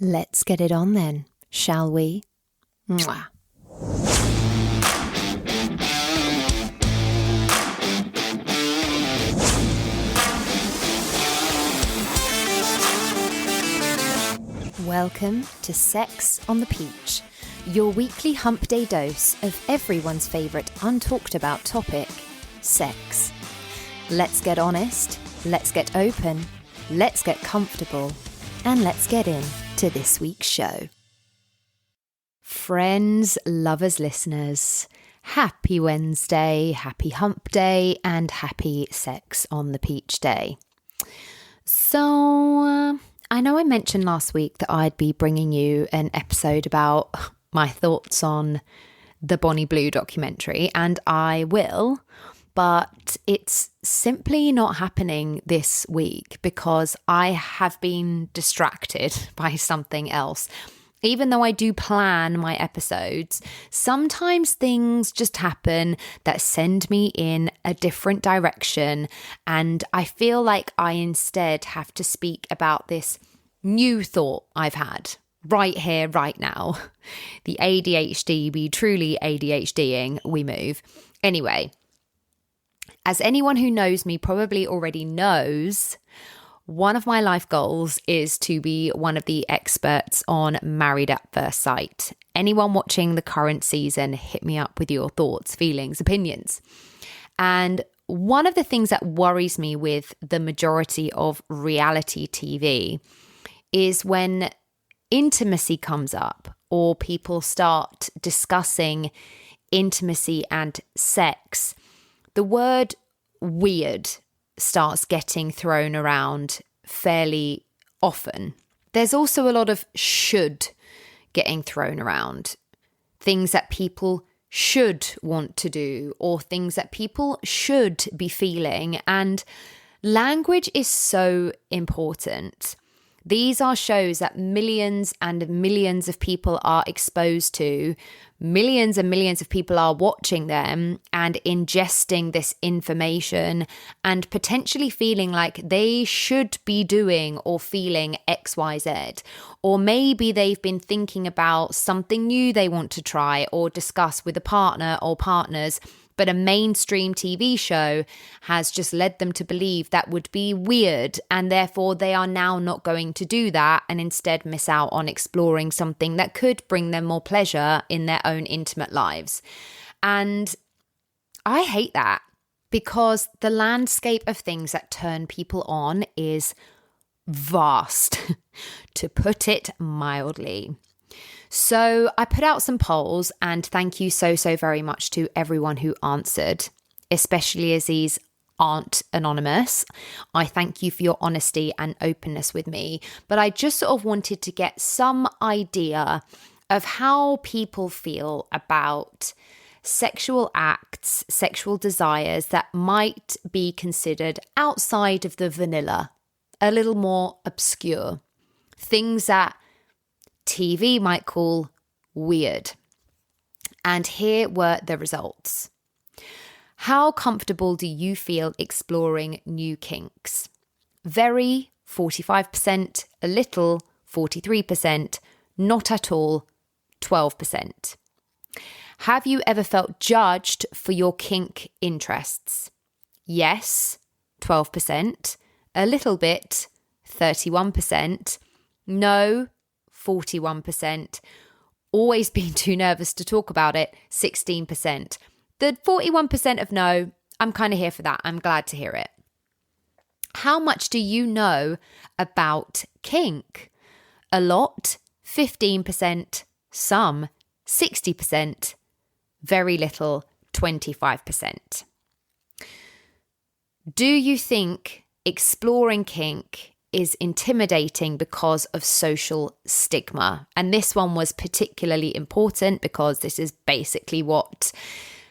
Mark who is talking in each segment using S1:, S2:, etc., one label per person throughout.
S1: Let's get it on then, shall we? Mwah. Welcome to Sex on the Peach, your weekly hump day dose of everyone's favourite untalked about topic, sex. Let's get honest, let's get open, let's get comfortable, and let's get in to this week's show. Friends, lovers, listeners, happy Wednesday, happy hump day, and happy Sex on the Peach day. So, I know I mentioned last week that I'd be bringing you an episode about my thoughts on the Bonnie Blue documentary, and I will, but it's simply not happening this week because I have been distracted by something else. Even though I do plan my episodes, sometimes things just happen that send me in a different direction, and I feel like I instead have to speak about this new thought I've had right here, right now. The ADHD be truly ADHDing, we move. Anyway, as anyone who knows me probably already knows, one of my life goals is to be one of the experts on Married at First Sight. Anyone watching the current season, hit me up with your thoughts, feelings, opinions. And one of the things that worries me with the majority of reality TV is when intimacy comes up or people start discussing intimacy and sex, the word weird starts getting thrown around fairly often. There's also a lot of should getting thrown around. Things that people should want to do or things that people should be feeling. And language is so important. These are shows that millions and millions of people are exposed to. Millions and millions of people are watching them and ingesting this information and potentially feeling like they should be doing or feeling X, Y, Z. Or maybe they've been thinking about something new they want to try or discuss with a partner or partners, but a mainstream TV show has just led them to believe that would be weird, and therefore they are now not going to do that and instead miss out on exploring something that could bring them more pleasure in their own intimate lives. And I hate that because the landscape of things that turn people on is vast, to put it mildly. So I put out some polls, and thank you so very much to everyone who answered, especially as these aren't anonymous. I thank you for your honesty and openness with me, but I just sort of wanted to get some idea of how people feel about sexual acts, sexual desires that might be considered outside of the vanilla, a little more obscure, things that TV might call weird. And here were the results. How comfortable do you feel exploring new kinks? Very, 45%, a little, 43%, not at all, 12%. Have you ever felt judged for your kink interests? Yes, 12%, a little bit, 31%, no, 41%, always been too nervous to talk about it, 16%. The 41% of no, I'm kind of here for that. I'm glad to hear it. How much do you know about kink? A lot, 15%, some, 60%, very little, 25%. Do you think exploring kink is intimidating because of social stigma? And this one was particularly important because this is basically what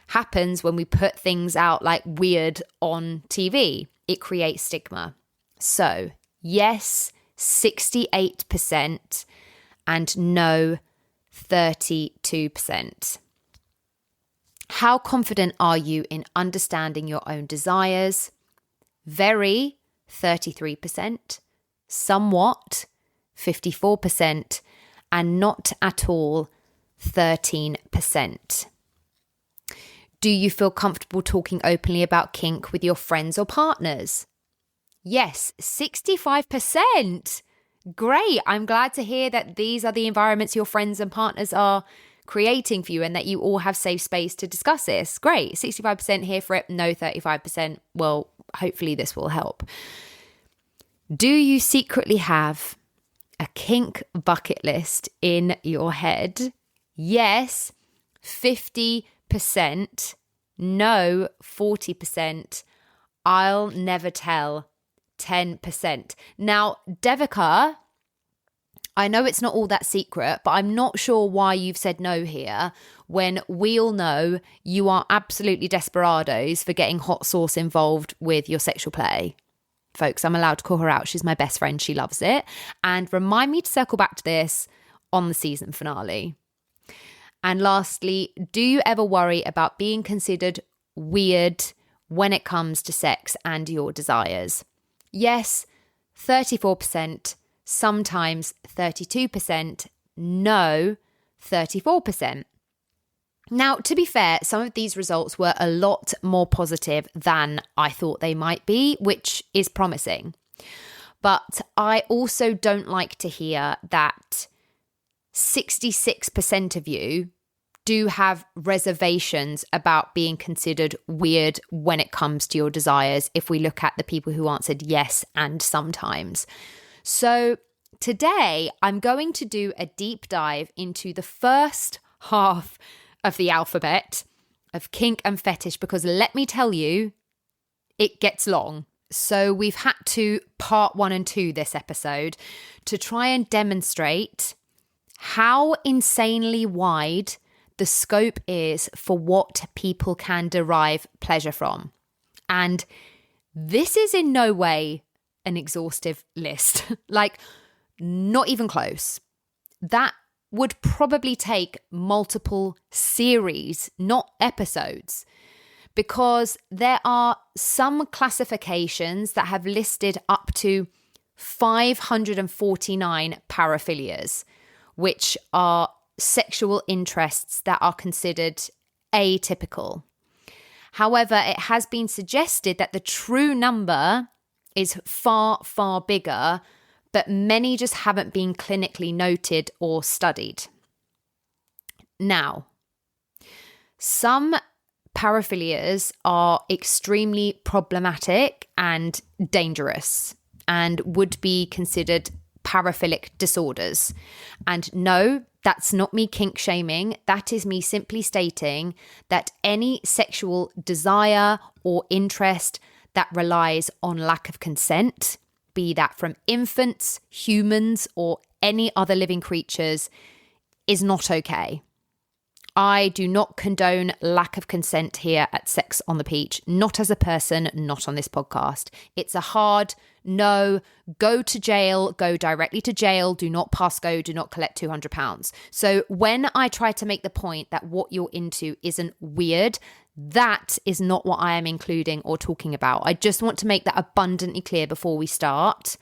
S1: happens when we put things out like weird on TV. It creates stigma. So, yes, 68%, and no, 32%. How confident are you in understanding your own desires? Very, 33%. Somewhat, 54%, and not at all, 13%. Do you feel comfortable talking openly about kink with your friends or partners? Yes, 65%. Great. I'm glad to hear that these are the environments your friends and partners are creating for you and that you all have safe space to discuss this. Great. 65% here for it. No, 35%. Well, hopefully this will help. Do you secretly have a kink bucket list in your head? Yes, 50%. No, 40%. I'll never tell, 10%. Now, Devika, I know it's not all that secret, but I'm not sure why you've said no here when we all know you are absolutely desperados for getting hot sauce involved with your sexual play. Folks, I'm allowed to call her out. She's my best friend. She loves it. And remind me to circle back to this on the season finale. And lastly, do you ever worry about being considered weird when it comes to sex and your desires? Yes, 34%, sometimes 32%, no, 34%. Now, to be fair, some of these results were a lot more positive than I thought they might be, which is promising. But I also don't like to hear that 66% of you do have reservations about being considered weird when it comes to your desires if we look at the people who answered yes and sometimes. So today I'm going to do a deep dive into the first half of the alphabet of kink and fetish, because let me tell you, it gets long. So we've had to part 1 and 2 this episode to try and demonstrate how insanely wide the scope is for what people can derive pleasure from. And this is in no way an exhaustive list, like not even close. That would probably take multiple series, not episodes, because there are some classifications that have listed up to 549 paraphilias, which are sexual interests that are considered atypical. However, it has been suggested that the true number is far, far bigger, but many just haven't been clinically noted or studied. Now, some paraphilias are extremely problematic and dangerous and would be considered paraphilic disorders. And no, that's not me kink shaming. That is me simply stating that any sexual desire or interest that relies on lack of consent, be that from infants, humans, or any other living creatures, is not okay. I do not condone lack of consent here at Sex on the Peach, not as a person, not on this podcast. It's a hard no, go to jail, go directly to jail, do not pass go, do not collect £200. So when I try to make the point that what you're into isn't weird, that is not what I am including or talking about. I just want to make that abundantly clear before we start,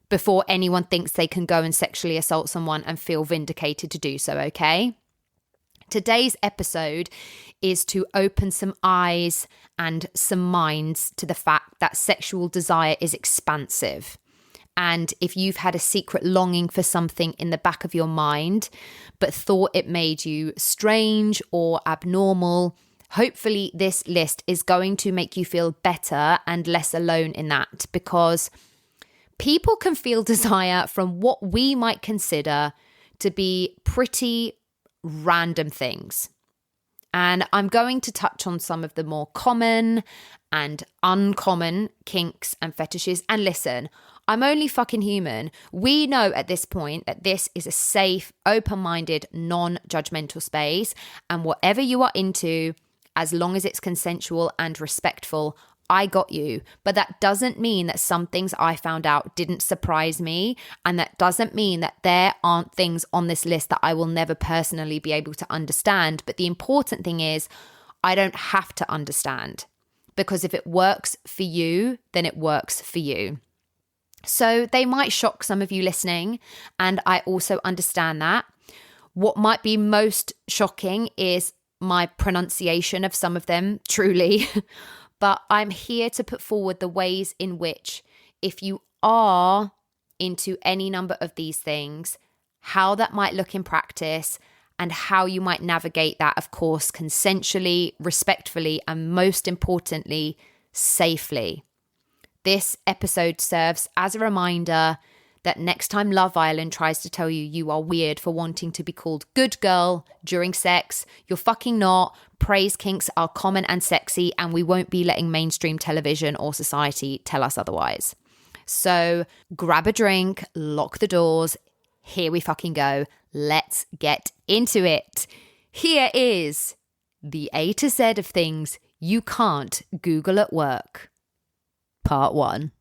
S1: before anyone thinks they can go and sexually assault someone and feel vindicated to do so, okay? Today's episode is to open some eyes and some minds to the fact that sexual desire is expansive. And if you've had a secret longing for something in the back of your mind, but thought it made you strange or abnormal, hopefully this list is going to make you feel better and less alone in that, because people can feel desire from what we might consider to be pretty random things. And I'm going to touch on some of the more common and uncommon kinks and fetishes. And listen, I'm only fucking human. We know at this point that this is a safe, open-minded, non-judgmental space. And whatever you are into, as long as it's consensual and respectful, I got you. But that doesn't mean that some things I found out didn't surprise me. And that doesn't mean that there aren't things on this list that I will never personally be able to understand. But the important thing is, I don't have to understand. Because if it works for you, then it works for you. So they might shock some of you listening, and I also understand that. What might be most shocking is my pronunciation of some of them, truly. But I'm here to put forward the ways in which, if you are into any number of these things, how that might look in practice and how you might navigate that, of course, consensually, respectfully, and most importantly, safely. This episode serves as a reminder that next time Love Island tries to tell you you are weird for wanting to be called good girl during sex, you're fucking not. Praise kinks are common and sexy, and we won't be letting mainstream television or society tell us otherwise. So grab a drink, lock the doors. Here we fucking go. Let's get into it. Here is the A to Z of things you can't Google at work. Part 1.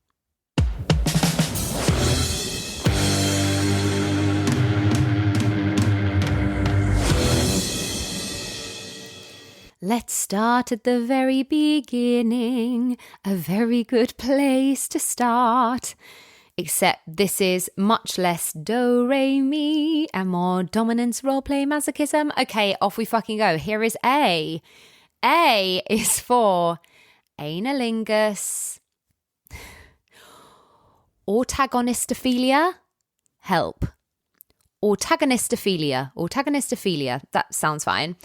S1: Let's start at the very beginning. A very good place to start. Except this is much less do, re, mi, and more dominance, roleplay, masochism. Okay, off we fucking go. Here is A. A is for analingus, ortagonistophilia, help. Ortagonistophilia, that sounds fine.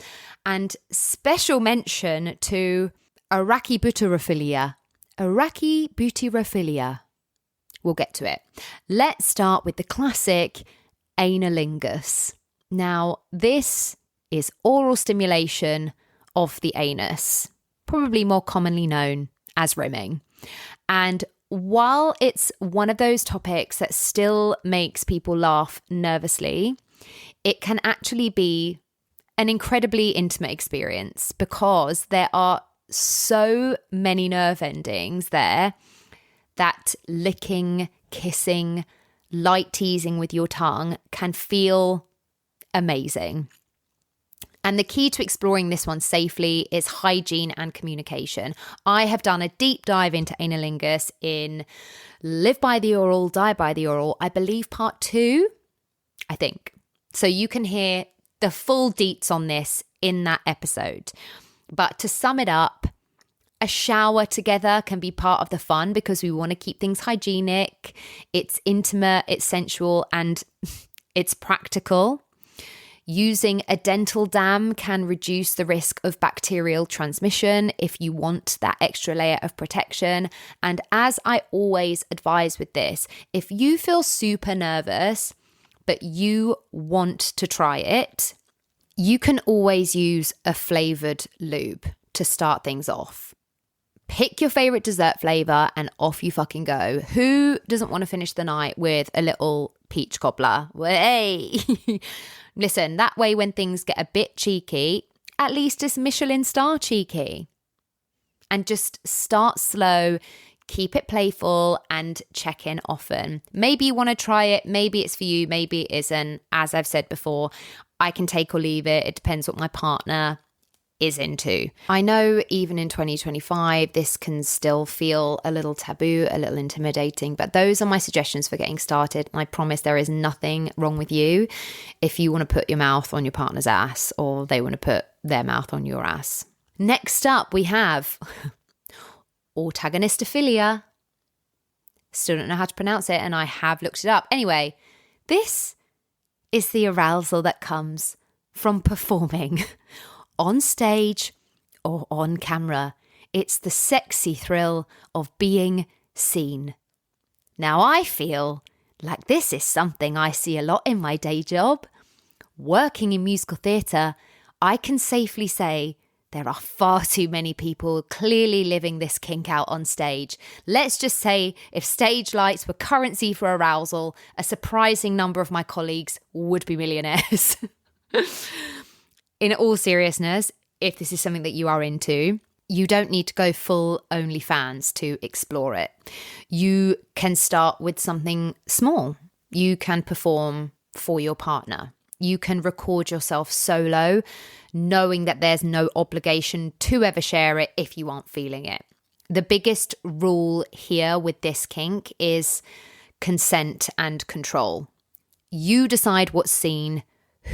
S1: And special mention to arachibutyrophilia. We'll get to it. Let's start with the classic analingus. Now, this is oral stimulation of the anus, probably more commonly known as rimming. And while it's one of those topics that still makes people laugh nervously, it can actually be an incredibly intimate experience because there are so many nerve endings there that licking, kissing, light teasing with your tongue can feel amazing. And the key to exploring this one safely is hygiene and communication. I have done a deep dive into analingus in Live by the Oral, Die by the Oral, I believe part 2, I think. So you can hear the full deets on this in that episode. But to sum it up, a shower together can be part of the fun because we want to keep things hygienic. It's intimate, it's sensual, and it's practical. Using a dental dam can reduce the risk of bacterial transmission if you want that extra layer of protection. And as I always advise with this, if you feel super nervous, but you want to try it, you can always use a flavored lube to start things off. Pick your favorite dessert flavor and off you fucking go. Who doesn't want to finish the night with a little peach cobbler? Hey! Listen, that way when things get a bit cheeky, at least it's Michelin star cheeky. And just start slow, keep it playful, and check in often. Maybe you want to try it, maybe it's for you, maybe it isn't. As I've said before, I can take or leave it. It depends what my partner is into. I know even in 2025, this can still feel a little taboo, a little intimidating, but those are my suggestions for getting started. And I promise there is nothing wrong with you if you want to put your mouth on your partner's ass or they want to put their mouth on your ass. Next up, we have ortagonistophilia. Still don't know how to pronounce it, and I have looked it up. Anyway, this is the arousal that comes from performing on stage or on camera. It's the sexy thrill of being seen. Now, I feel like this is something I see a lot in my day job. Working in musical theatre, I can safely say there are far too many people clearly living this kink out on stage. Let's just say if stage lights were currency for arousal, a surprising number of my colleagues would be millionaires. In all seriousness, if this is something that you are into, you don't need to go full OnlyFans to explore it. You can start with something small. You can perform for your partner. You can record yourself solo, knowing that there's no obligation to ever share it if you aren't feeling it. The biggest rule here with this kink is consent and control. You decide what's seen,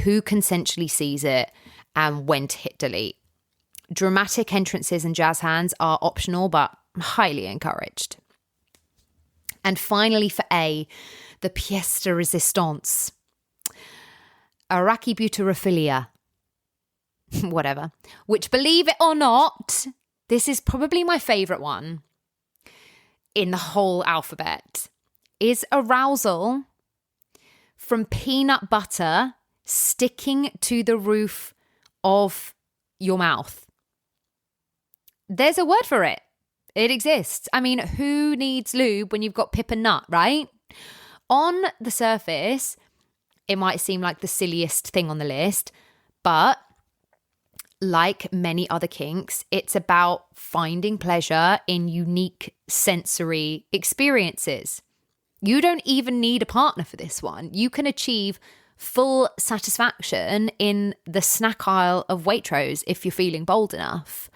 S1: who consensually sees it, and when to hit delete. Dramatic entrances and jazz hands are optional, but highly encouraged. And finally, for A, the pièce de résistance, arachibutyrophilia, whatever, which, believe it or not, this is probably my favourite one in the whole alphabet, is arousal from peanut butter sticking to the roof of your mouth. There's a word for it. It exists. I mean, who needs lube when you've got pip and nut, right? On the surface, it might seem like the silliest thing on the list, but like many other kinks, it's about finding pleasure in unique sensory experiences. You don't even need a partner for this one. You can achieve full satisfaction in the snack aisle of Waitrose if you're feeling bold enough.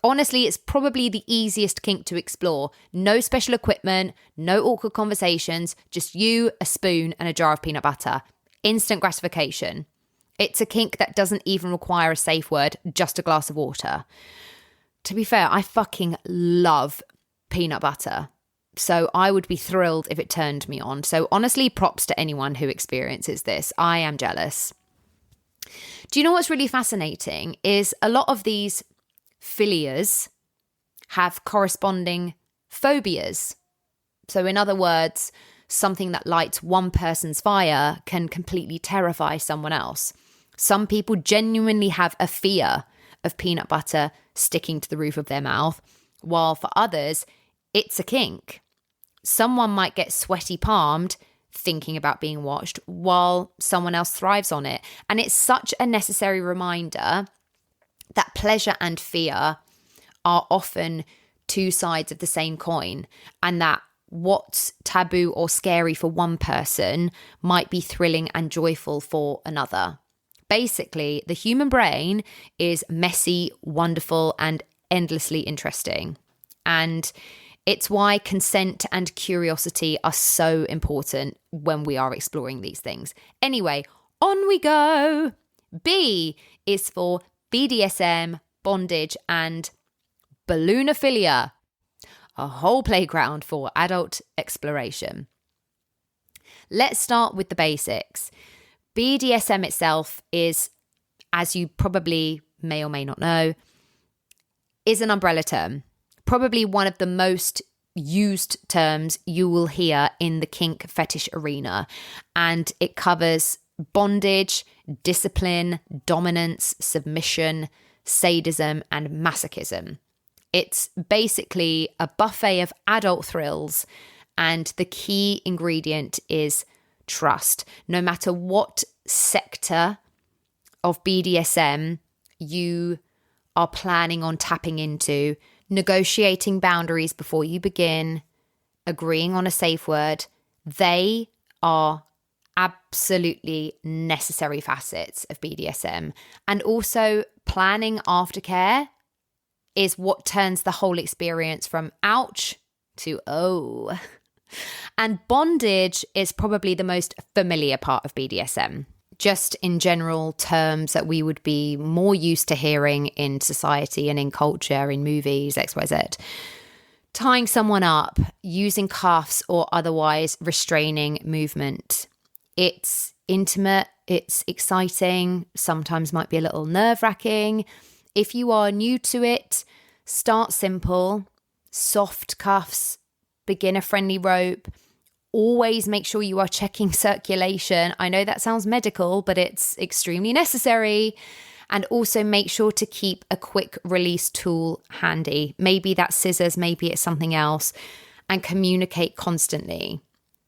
S1: Honestly, it's probably the easiest kink to explore. No special equipment, no awkward conversations, just you, a spoon, and a jar of peanut butter. Instant gratification. It's a kink that doesn't even require a safe word, just a glass of water. To be fair, I fucking love peanut butter. So I would be thrilled if it turned me on. So honestly, props to anyone who experiences this. I am jealous. Do you know what's really fascinating is a lot of these philias have corresponding phobias. So in other words, something that lights one person's fire can completely terrify someone else. Some people genuinely have a fear of peanut butter sticking to the roof of their mouth, while for others, it's a kink. Someone might get sweaty palmed thinking about being watched, while someone else thrives on it. And it's such a necessary reminder that pleasure and fear are often two sides of the same coin, and that what's taboo or scary for one person might be thrilling and joyful for another. Basically, the human brain is messy, wonderful, and endlessly interesting. And it's why consent and curiosity are so important when we are exploring these things. Anyway, on we go. B is for BDSM, bondage, and balloonophilia, a whole playground for adult exploration. Let's start with the basics. BDSM itself is, as you probably may or may not know, is an umbrella term. Probably one of the most used terms you will hear in the kink fetish arena. And it covers bondage, discipline, dominance, submission, sadism, and masochism. It's basically a buffet of adult thrills, and the key ingredient is trust. No matter what sector of BDSM you are planning on tapping into, negotiating boundaries before you begin, agreeing on a safe word, they are absolutely necessary facets of BDSM. And also, planning aftercare is what turns the whole experience from ouch to oh. And bondage is probably the most familiar part of BDSM, just in general terms that we would be more used to hearing in society and in culture, in movies, XYZ. Tying someone up, using cuffs or otherwise restraining movement. It's intimate, it's exciting, sometimes might be a little nerve-wracking. If you are new to it, start simple, soft cuffs, beginner-friendly rope. Always make sure you are checking circulation. I know that sounds medical, but it's extremely necessary. And also make sure to keep a quick release tool handy. Maybe that's scissors, maybe it's something else. And communicate constantly.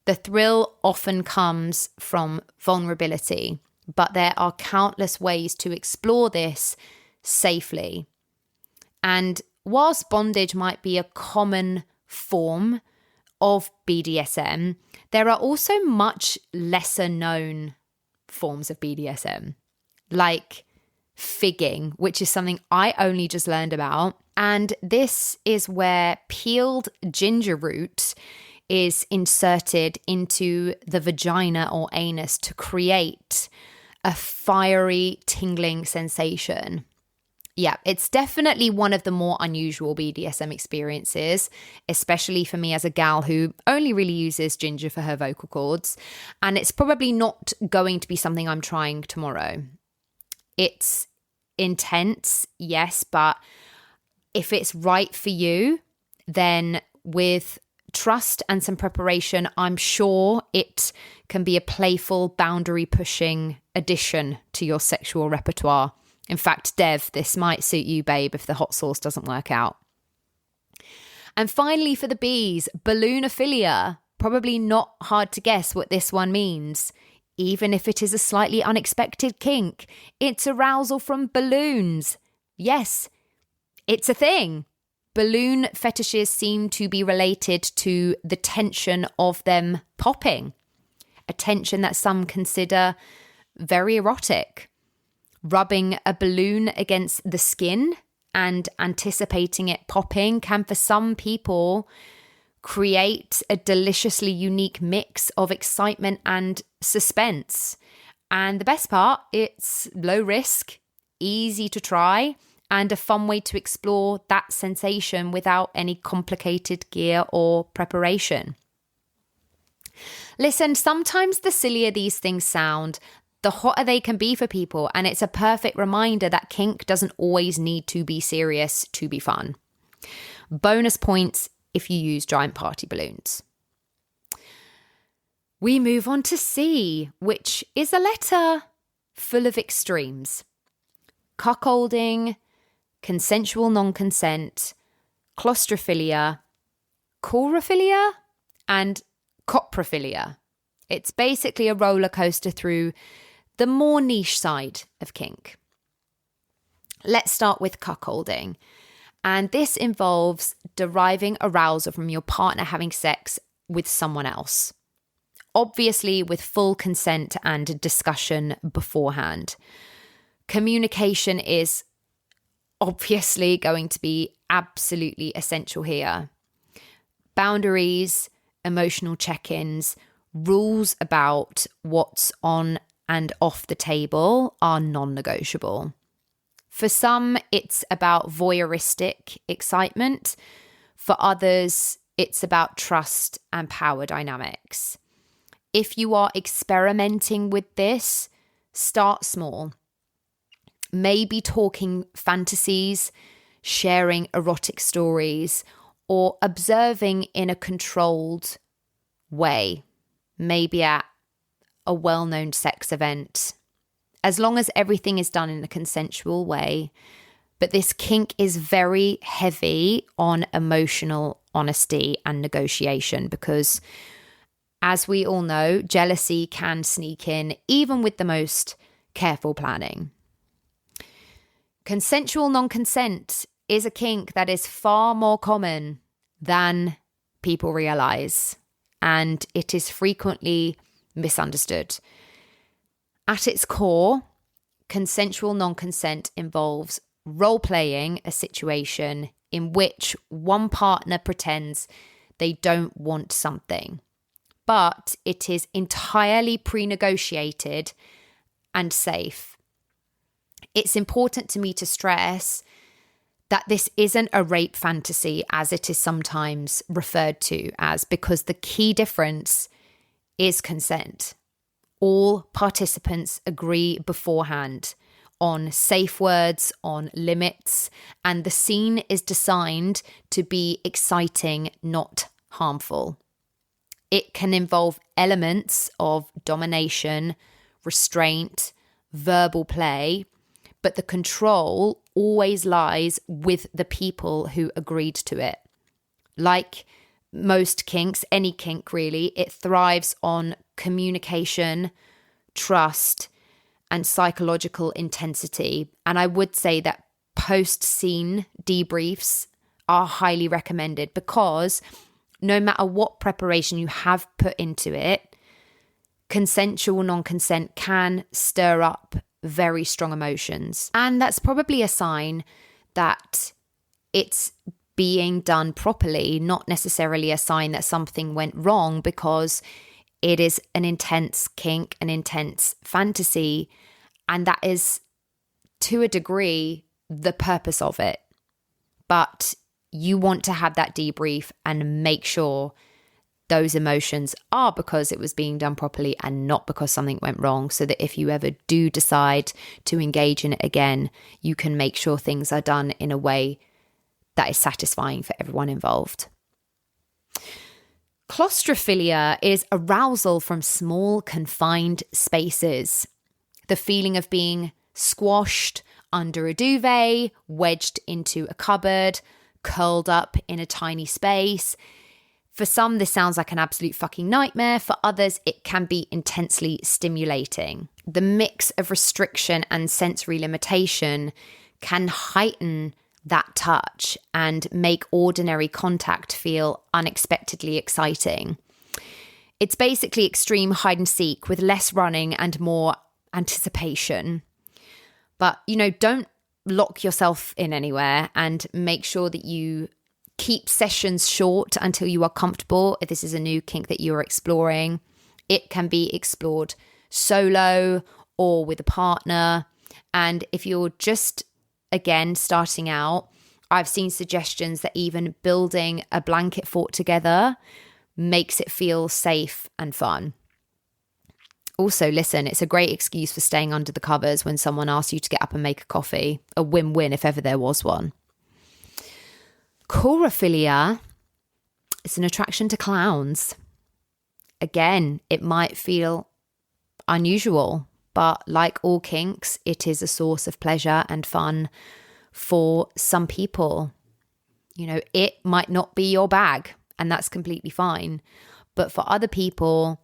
S1: The thrill often comes from vulnerability, but there are countless ways to explore this safely. And whilst bondage might be a common form of BDSM, there are also much lesser known forms of BDSM, like figging, which is something I only just learned about. And this is where peeled ginger root is inserted into the vagina or anus to create a fiery, tingling sensation. Yeah, it's definitely one of the more unusual BDSM experiences, especially for me as a gal who only really uses ginger for her vocal cords. And it's probably not going to be something I'm trying tomorrow. It's intense, yes, but if it's right for you, then with trust and some preparation, I'm sure it can be a playful, boundary-pushing addition to your sexual repertoire. In fact, Dev, this might suit you, babe, if the hot sauce doesn't work out. And finally, for the Bs, balloonophilia. Probably not hard to guess what this one means. Even if it is a slightly unexpected kink, it's arousal from balloons. Yes, it's a thing. Balloon fetishes seem to be related to the tension of them popping, a tension that some consider very erotic. Rubbing a balloon against the skin and anticipating it popping can, for some people, create a deliciously unique mix of excitement and suspense. And the best part, it's low risk, easy to try, and a fun way to explore that sensation without any complicated gear or preparation. Listen, sometimes the sillier these things sound, the hotter they can be for people, and it's a perfect reminder that kink doesn't always need to be serious to be fun. Bonus points if you use giant party balloons. We move on to C, which is a letter full of extremes. Cuckolding, consensual non-consent, claustrophilia, corophilia, and coprophilia. It's basically a roller coaster through the more niche side of kink. Let's start with cuckolding. And this involves deriving arousal from your partner having sex with someone else. Obviously, with full consent and discussion beforehand. Communication is obviously going to be absolutely essential here. Boundaries, emotional check-ins, rules about what's on and off the table are non-negotiable. For some, it's about voyeuristic excitement. For others, it's about trust and power dynamics. If you are experimenting with this, start small. Maybe talking fantasies, sharing erotic stories, or observing in a controlled way, maybe at a well-known sex event, as long as everything is done in a consensual way. But this kink is very heavy on emotional honesty and negotiation because, as we all know, jealousy can sneak in even with the most careful planning. Consensual non-consent is a kink that is far more common than people realize, and it is frequently misunderstood. At its core, consensual non-consent involves role-playing a situation in which one partner pretends they don't want something, but it is entirely pre-negotiated and safe. It's important to me to stress that this isn't a rape fantasy as it is sometimes referred to as, because the key difference is consent. All participants agree beforehand on safe words, on limits, and the scene is designed to be exciting, not harmful. It can involve elements of domination, restraint, verbal play, but the control always lies with the people who agreed to it. Like most kinks, any kink really, it thrives on communication, trust, and psychological intensity. And I would say that post-scene debriefs are highly recommended because no matter what preparation you have put into it, consensual non-consent can stir up very strong emotions. And that's probably a sign that it's being done properly, not necessarily a sign that something went wrong, because it is an intense kink, an intense fantasy, and that is, to a degree, the purpose of it. But you want to have that debrief and make sure those emotions are because it was being done properly and not because something went wrong, so that if you ever do decide to engage in it again, you can make sure things are done in a way that is satisfying for everyone involved. Claustrophilia is arousal from small, confined spaces. The feeling of being squashed under a duvet, wedged into a cupboard, curled up in a tiny space. For some, this sounds like an absolute fucking nightmare. For others, it can be intensely stimulating. The mix of restriction and sensory limitation can heighten that touch and make ordinary contact feel unexpectedly exciting. It's basically extreme hide and seek with less running and more anticipation. But, don't lock yourself in anywhere, and make sure that you keep sessions short until you are comfortable. If this is a new kink that you're exploring, it can be explored solo or with a partner. And if you're just, again, starting out, I've seen suggestions that even building a blanket fort together makes it feel safe and fun. Also, listen, it's a great excuse for staying under the covers when someone asks you to get up and make a coffee. A win-win if ever there was one. Corophilia is an attraction to clowns. Again, it might feel unusual, but like all kinks, it is a source of pleasure and fun for some people. It might not be your bag, and that's completely fine. But for other people,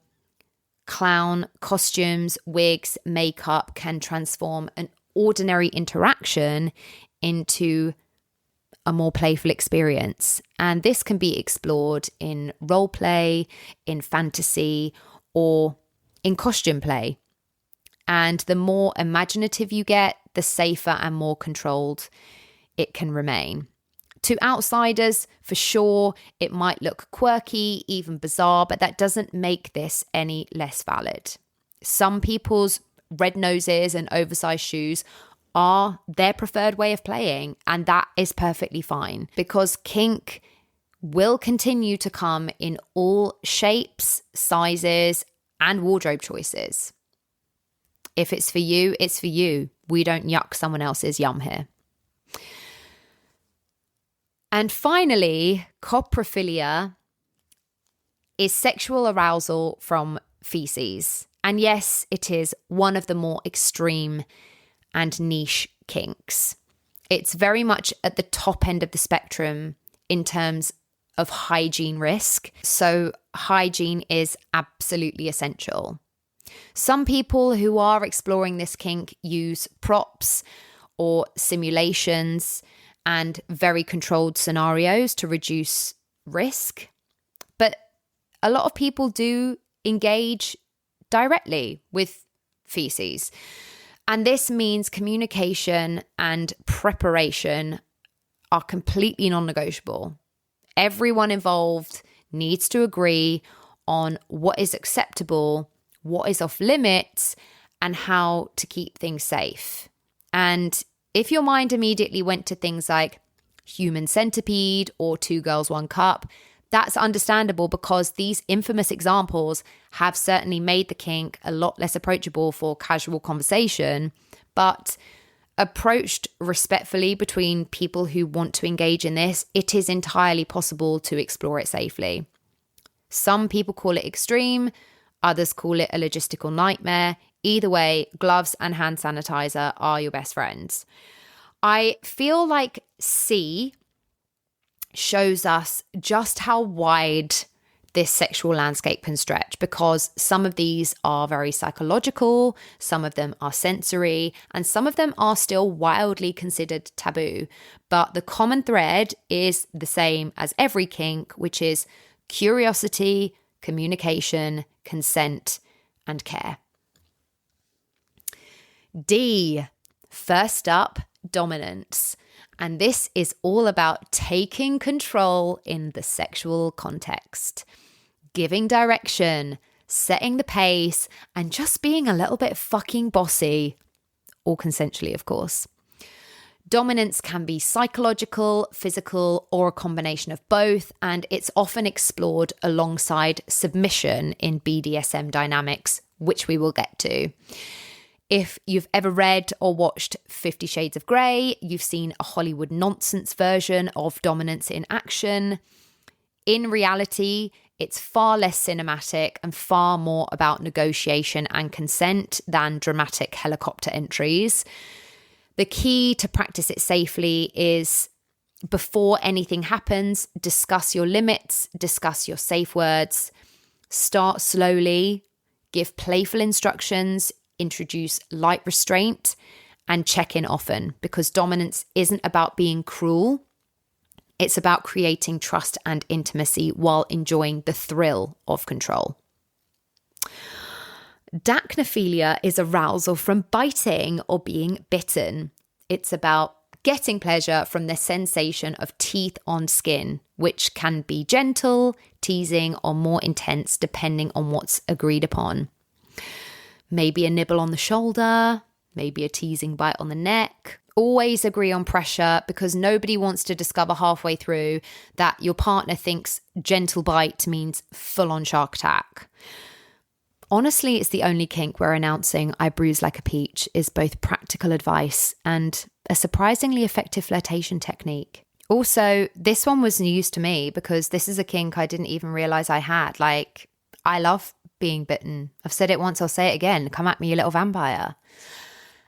S1: clown costumes, wigs, makeup can transform an ordinary interaction into a more playful experience. And this can be explored in role play, in fantasy, or in costume play. And the more imaginative you get, the safer and more controlled it can remain. To outsiders, for sure, it might look quirky, even bizarre, but that doesn't make this any less valid. Some people's red noses and oversized shoes are their preferred way of playing, and that is perfectly fine, because kink will continue to come in all shapes, sizes, and wardrobe choices. If it's for you, it's for you. We don't yuck someone else's yum here. And finally, coprophilia is sexual arousal from feces. And yes, it is one of the more extreme and niche kinks. It's very much at the top end of the spectrum in terms of hygiene risk. So hygiene is absolutely essential. Some people who are exploring this kink use props or simulations and very controlled scenarios to reduce risk. But a lot of people do engage directly with feces. And this means communication and preparation are completely non-negotiable. Everyone involved needs to agree on what is acceptable, what is off limits, and how to keep things safe. And if your mind immediately went to things like human centipede or 2 girls, 1 cup, that's understandable, because these infamous examples have certainly made the kink a lot less approachable for casual conversation. But approached respectfully between people who want to engage in this, it is entirely possible to explore it safely. Some people call it extreme, others call it a logistical nightmare. Either way, gloves and hand sanitizer are your best friends. I feel like C shows us just how wide this sexual landscape can stretch, because some of these are very psychological, some of them are sensory, and some of them are still wildly considered taboo. But the common thread is the same as every kink, which is curiosity, communication, consent, and care. D. First up, dominance. And this is all about taking control in the sexual context, giving direction, setting the pace, and just being a little bit fucking bossy, all consensually, of course. Dominance can be psychological, physical, or a combination of both, and it's often explored alongside submission in BDSM dynamics, which we will get to. If you've ever read or watched 50 Shades of Grey, you've seen a Hollywood nonsense version of dominance in action. In reality, it's far less cinematic and far more about negotiation and consent than dramatic helicopter entries. The key to practice it safely is, before anything happens, discuss your limits, discuss your safe words, start slowly, give playful instructions, introduce light restraint, and check in often, because dominance isn't about being cruel. It's about creating trust and intimacy while enjoying the thrill of control. Dacnophilia is arousal from biting or being bitten. It's about getting pleasure from the sensation of teeth on skin, which can be gentle, teasing, or more intense depending on what's agreed upon. Maybe a nibble on the shoulder, maybe a teasing bite on the neck. Always agree on pressure, because nobody wants to discover halfway through that your partner thinks gentle bite means full-on shark attack. Honestly, it's the only kink where announcing "I bruise like a peach" is both practical advice and a surprisingly effective flirtation technique. Also, this one was news to me because this is a kink I didn't even realize I had. Like, I love being bitten. I've said it once, I'll say it again. Come at me, you little vampire.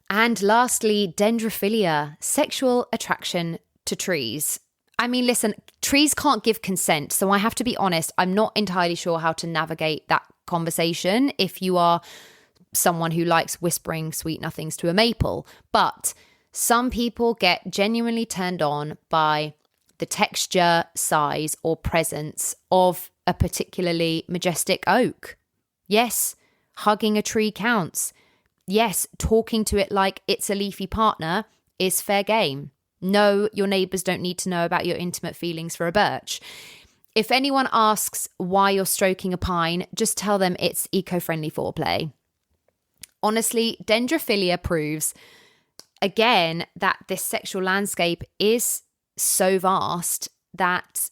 S1: And lastly, dendrophilia, sexual attraction to trees. I mean, listen, trees can't give consent, so I have to be honest, I'm not entirely sure how to navigate that conversation if you are someone who likes whispering sweet nothings to a maple. But some people get genuinely turned on by the texture, size, or presence of a particularly majestic oak. Yes, hugging a tree counts. Yes, talking to it like it's a leafy partner is fair game. No, your neighbours don't need to know about your intimate feelings for a birch. If anyone asks why you're stroking a pine, just tell them it's eco-friendly foreplay. Honestly, dendrophilia proves, again, that this sexual landscape is so vast that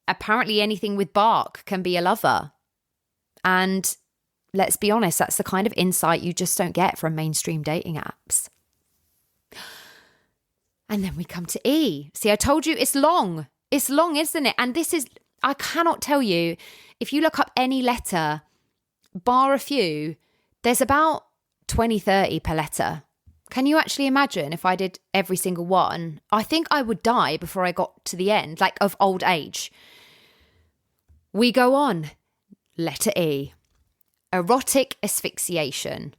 S1: apparently anything with bark can be a lover. And let's be honest, that's the kind of insight you just don't get from mainstream dating apps. And then we come to E. See, I told you it's long. It's long, isn't it? And this is, I cannot tell you, if you look up any letter, bar a few, there's about 20, 30 per letter. Can you actually imagine if I did every single one? I think I would die before I got to the end, like of old age. We go on. Letter E. Erotic asphyxiation,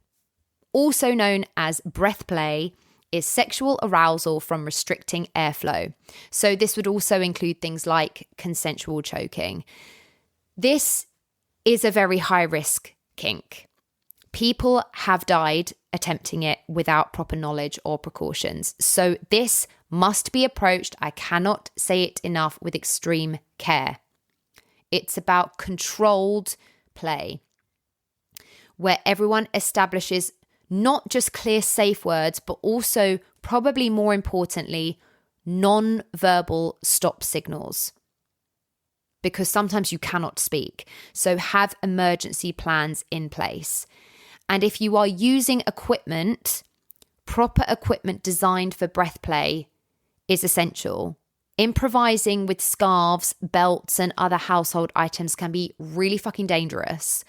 S1: also known as breath play, is sexual arousal from restricting airflow. So this would also include things like consensual choking. This is a very high risk kink. People have died attempting it without proper knowledge or precautions. So this must be approached, I cannot say it enough, with extreme care. It's about controlled play, where everyone establishes not just clear, safe words, but also, probably more importantly, non-verbal stop signals. Because sometimes you cannot speak. So have emergency plans in place. And if you are using equipment, proper equipment designed for breath play is essential. Improvising with scarves, belts, and other household items can be really fucking dangerous.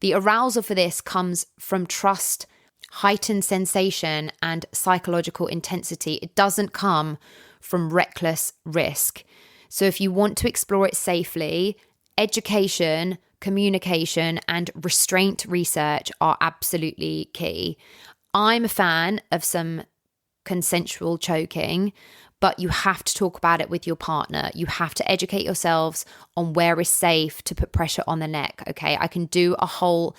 S1: The arousal for this comes from trust, heightened sensation, and psychological intensity. It doesn't come from reckless risk. So if you want to explore it safely, education, communication, and restraint research are absolutely key. I'm a fan of some consensual choking, but you have to talk about it with your partner. You have to educate yourselves on where is safe to put pressure on the neck, okay? I can do a whole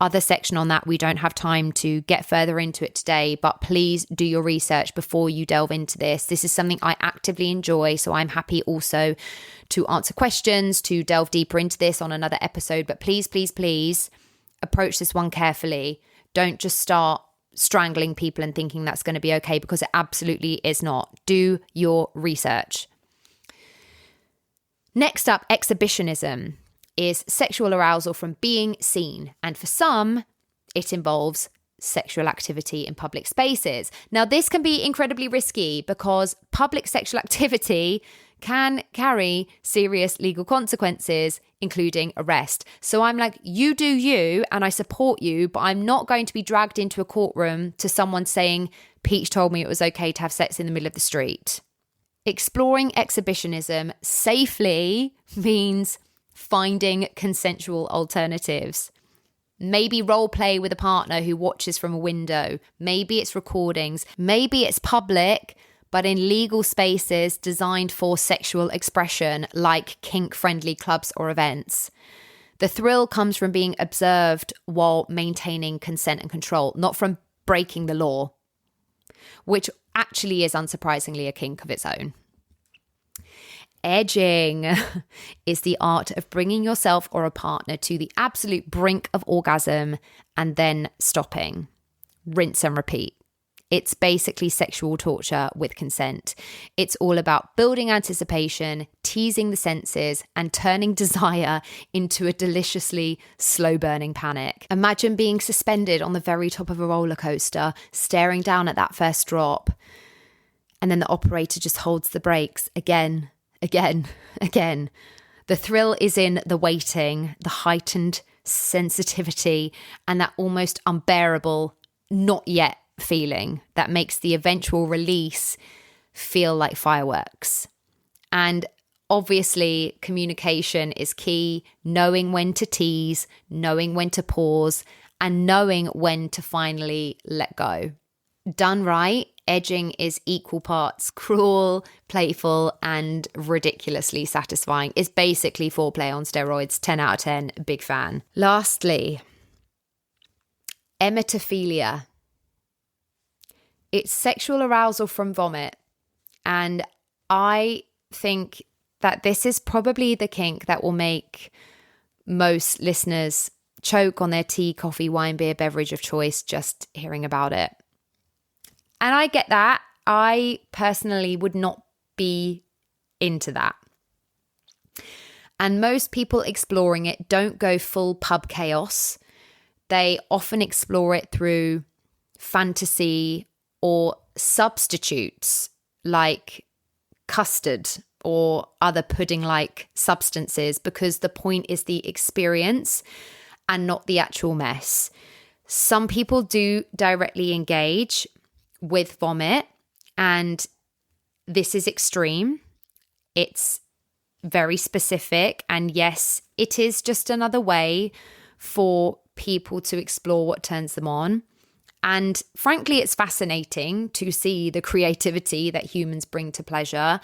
S1: other section on that. We don't have time to get further into it today, but please do your research before you delve into this. This is something I actively enjoy, so I'm happy also to answer questions, to delve deeper into this on another episode. But please, please, please approach this one carefully. Don't just start strangling people and thinking that's going to be okay, because it absolutely is not. Do your research. Next up, exhibitionism is sexual arousal from being seen. And for some, it involves sexual activity in public spaces. Now, this can be incredibly risky because public sexual activity can carry serious legal consequences, including arrest. So I'm like, you do you, and I support you, but I'm not going to be dragged into a courtroom to someone saying, Peach told me it was okay to have sex in the middle of the street. Exploring exhibitionism safely means finding consensual alternatives. Maybe role play with a partner who watches from a window. Maybe it's recordings. Maybe it's public, but in legal spaces designed for sexual expression, like kink-friendly clubs or events. The thrill comes from being observed while maintaining consent and control, not from breaking the law, which actually is unsurprisingly a kink of its own. Edging is the art of bringing yourself or a partner to the absolute brink of orgasm and then stopping. Rinse and repeat. It's basically sexual torture with consent. It's all about building anticipation, teasing the senses, and turning desire into a deliciously slow-burning panic. Imagine being suspended on the very top of a roller coaster, staring down at that first drop, and then the operator just holds the brakes again. The thrill is in the waiting, the heightened sensitivity, and that almost unbearable not yet feeling that makes the eventual release feel like fireworks. And obviously, communication is key, knowing when to tease, knowing when to pause, and knowing when to finally let go. Done right, edging is equal parts cruel, playful, and ridiculously satisfying. It's basically foreplay on steroids. 10 out of 10, big fan. Lastly, emetophilia. It's sexual arousal from vomit. And I think that this is probably the kink that will make most listeners choke on their tea, coffee, wine, beer, beverage of choice just hearing about it. And I get that. I personally would not be into that. And most people exploring it don't go full pub chaos. They often explore it through fantasy or substitutes like custard or other pudding-like substances, because the point is the experience and not the actual mess. Some people do directly engage with vomit, and this is extreme. It's very specific, and yes, it is just another way for people to explore what turns them on. And frankly, it's fascinating to see the creativity that humans bring to pleasure.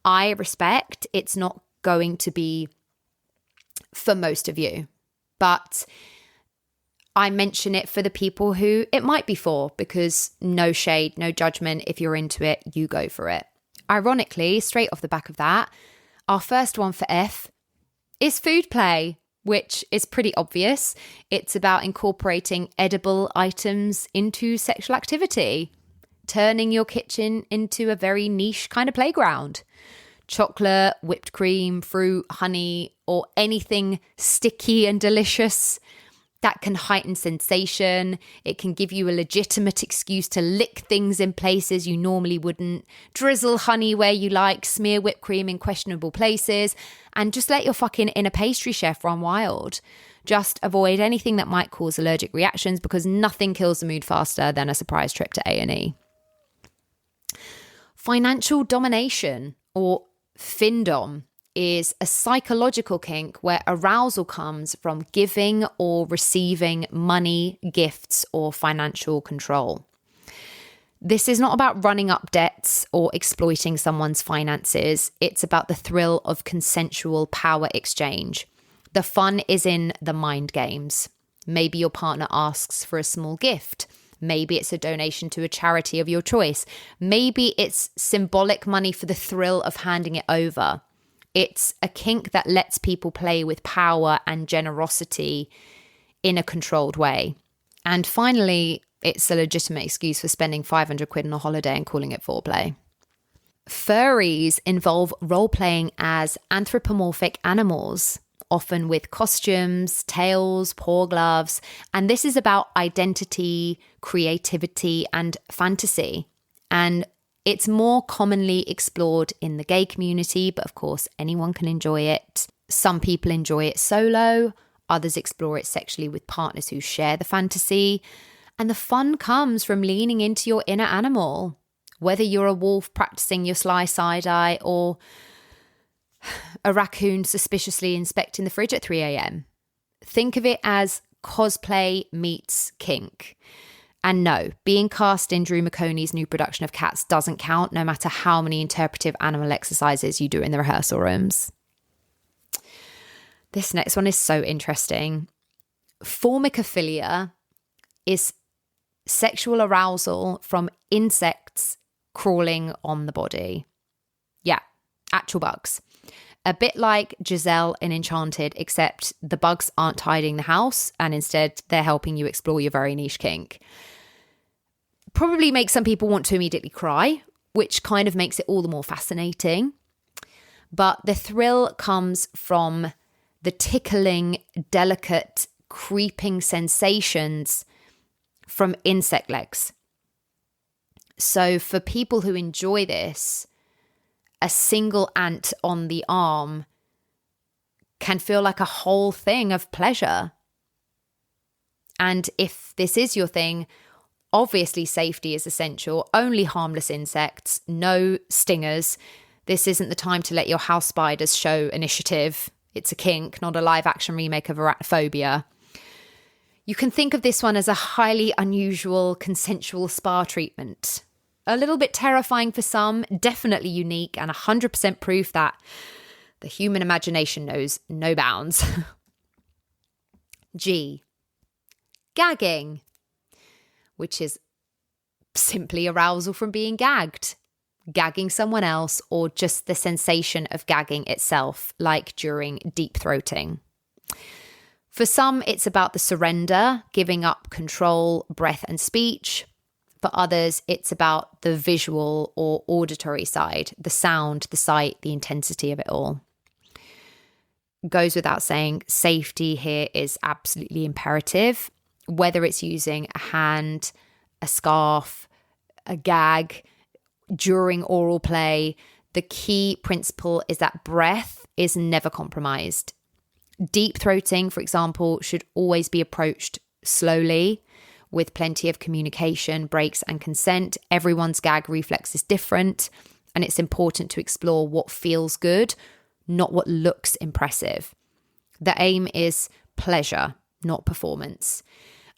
S1: I respect it's not going to be for most of you, but I mention it for the people who it might be for, because no shade, no judgment. If you're into it, you go for it. Ironically, straight off the back of that, our first one for F is food play, which is pretty obvious. It's about incorporating edible items into sexual activity, turning your kitchen into a very niche kind of playground. Chocolate, whipped cream, fruit, honey, or anything sticky and delicious that can heighten sensation. It can give you a legitimate excuse to lick things in places you normally wouldn't, drizzle honey where you like, smear whipped cream in questionable places, and just let your fucking inner pastry chef run wild. Just avoid anything that might cause allergic reactions, because nothing kills the mood faster than a surprise trip to A&E. Financial domination, or findom, is a psychological kink where arousal comes from giving or receiving money, gifts, or financial control. This is not about running up debts or exploiting someone's finances. It's about the thrill of consensual power exchange. The fun is in the mind games. Maybe your partner asks for a small gift. Maybe it's a donation to a charity of your choice. Maybe it's symbolic money for the thrill of handing it over. It's a kink that lets people play with power and generosity in a controlled way. And finally, it's a legitimate excuse for spending 500 quid on a holiday and calling it foreplay. Furries involve role-playing as anthropomorphic animals, often with costumes, tails, paw gloves, and this is about identity, creativity, and fantasy. And it's more commonly explored in the gay community, but of course, anyone can enjoy it. Some people enjoy it solo, others explore it sexually with partners who share the fantasy. And the fun comes from leaning into your inner animal, whether you're a wolf practicing your sly side-eye or a raccoon suspiciously inspecting the fridge at 3 a.m. Think of it as cosplay meets kink. And no, being cast in Drew McConey's new production of Cats doesn't count, no matter how many interpretive animal exercises you do in the rehearsal rooms. This next one is so interesting. Formicophilia is sexual arousal from insects crawling on the body. Yeah, actual bugs. A bit like Giselle in Enchanted, except the bugs aren't hiding the house and instead they're helping you explore your very niche kink. Probably makes some people want to immediately cry, which kind of makes it all the more fascinating. But the thrill comes from the tickling, delicate, creeping sensations from insect legs. So for people who enjoy this, a single ant on the arm can feel like a whole thing of pleasure. And if this is your thing, obviously safety is essential. Only harmless insects, no stingers. This isn't the time to let your house spiders show initiative. It's a kink, not a live action remake of arachnophobia. You can think of this one as a highly unusual consensual spa treatment. A little bit terrifying for some, definitely unique, and 100% proof that the human imagination knows no bounds. G. Gagging, which is simply arousal from being gagged. Gagging someone else or just the sensation of gagging itself, like during deep throating. For some, it's about the surrender, giving up control, breath and speech. For others, it's about the visual or auditory side, the sound, the sight, the intensity of it all. Goes without saying, safety here is absolutely imperative, whether it's using a hand, a scarf, a gag, during oral play. The key principle is that breath is never compromised. Deep throating, for example, should always be approached slowly, with plenty of communication, breaks and consent. Everyone's gag reflex is different, and it's important to explore what feels good, not what looks impressive. The aim is pleasure, not performance.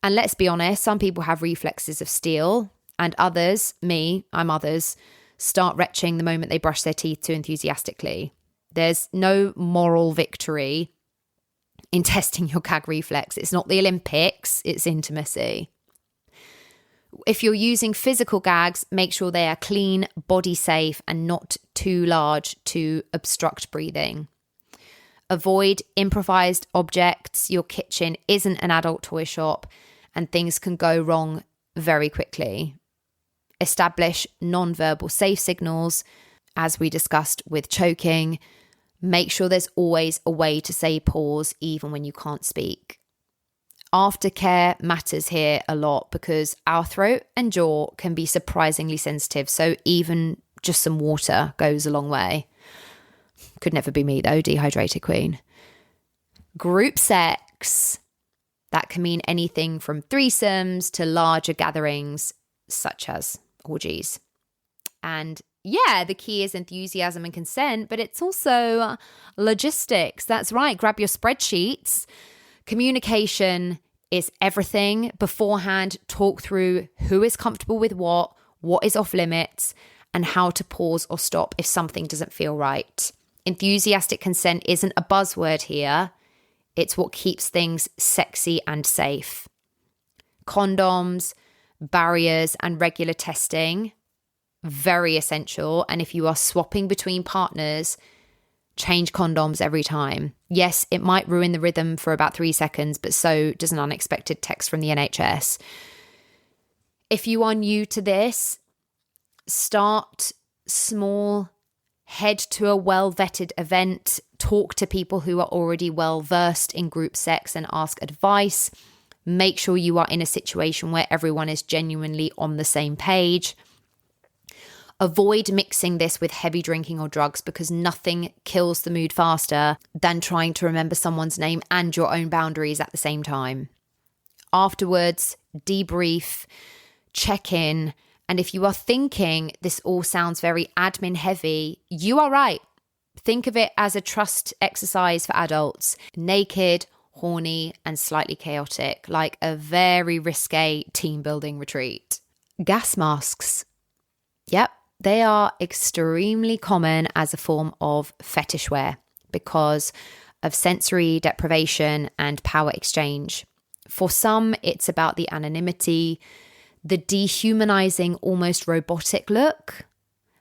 S1: And let's be honest, some people have reflexes of steel, and others, I'm others, start retching the moment they brush their teeth too enthusiastically. There's no moral victory in testing your gag reflex. It's not the Olympics, it's intimacy. If you're using physical gags, make sure they are clean, body safe, and not too large to obstruct breathing. Avoid improvised objects. Your kitchen isn't an adult toy shop, and things can go wrong very quickly. Establish non-verbal safe signals, as we discussed with choking. Make sure there's always a way to say pause, even when you can't speak. Aftercare matters here a lot because our throat and jaw can be surprisingly sensitive, so even just some water goes a long way. Could never be me though, dehydrated queen. Group sex. That can mean anything from threesomes to larger gatherings, such as orgies. And yeah, the key is enthusiasm and consent, but it's also logistics. That's right, grab your spreadsheets. Communication is everything. Beforehand, talk through who is comfortable with what is off limits, and how to pause or stop if something doesn't feel right. Enthusiastic consent isn't a buzzword here. It's what keeps things sexy and safe. Condoms, barriers, and regular testing, very essential. And if you are swapping between partners, change condoms every time. Yes, it might ruin the rhythm for about 3 seconds, but so does an unexpected text from the NHS. If you are new to this, start small, head to a well-vetted event, talk to people who are already well-versed in group sex and ask advice. Make sure you are in a situation where everyone is genuinely on the same page. Avoid mixing this with heavy drinking or drugs, because nothing kills the mood faster than trying to remember someone's name and your own boundaries at the same time. Afterwards, debrief, check in, and if you are thinking this all sounds very admin heavy, you are right. Think of it as a trust exercise for adults. Naked, horny, and slightly chaotic, like a very risque team building retreat. Gas masks. Yep, they are extremely common as a form of fetish wear because of sensory deprivation and power exchange. For some, it's about the anonymity, the dehumanizing, almost robotic look,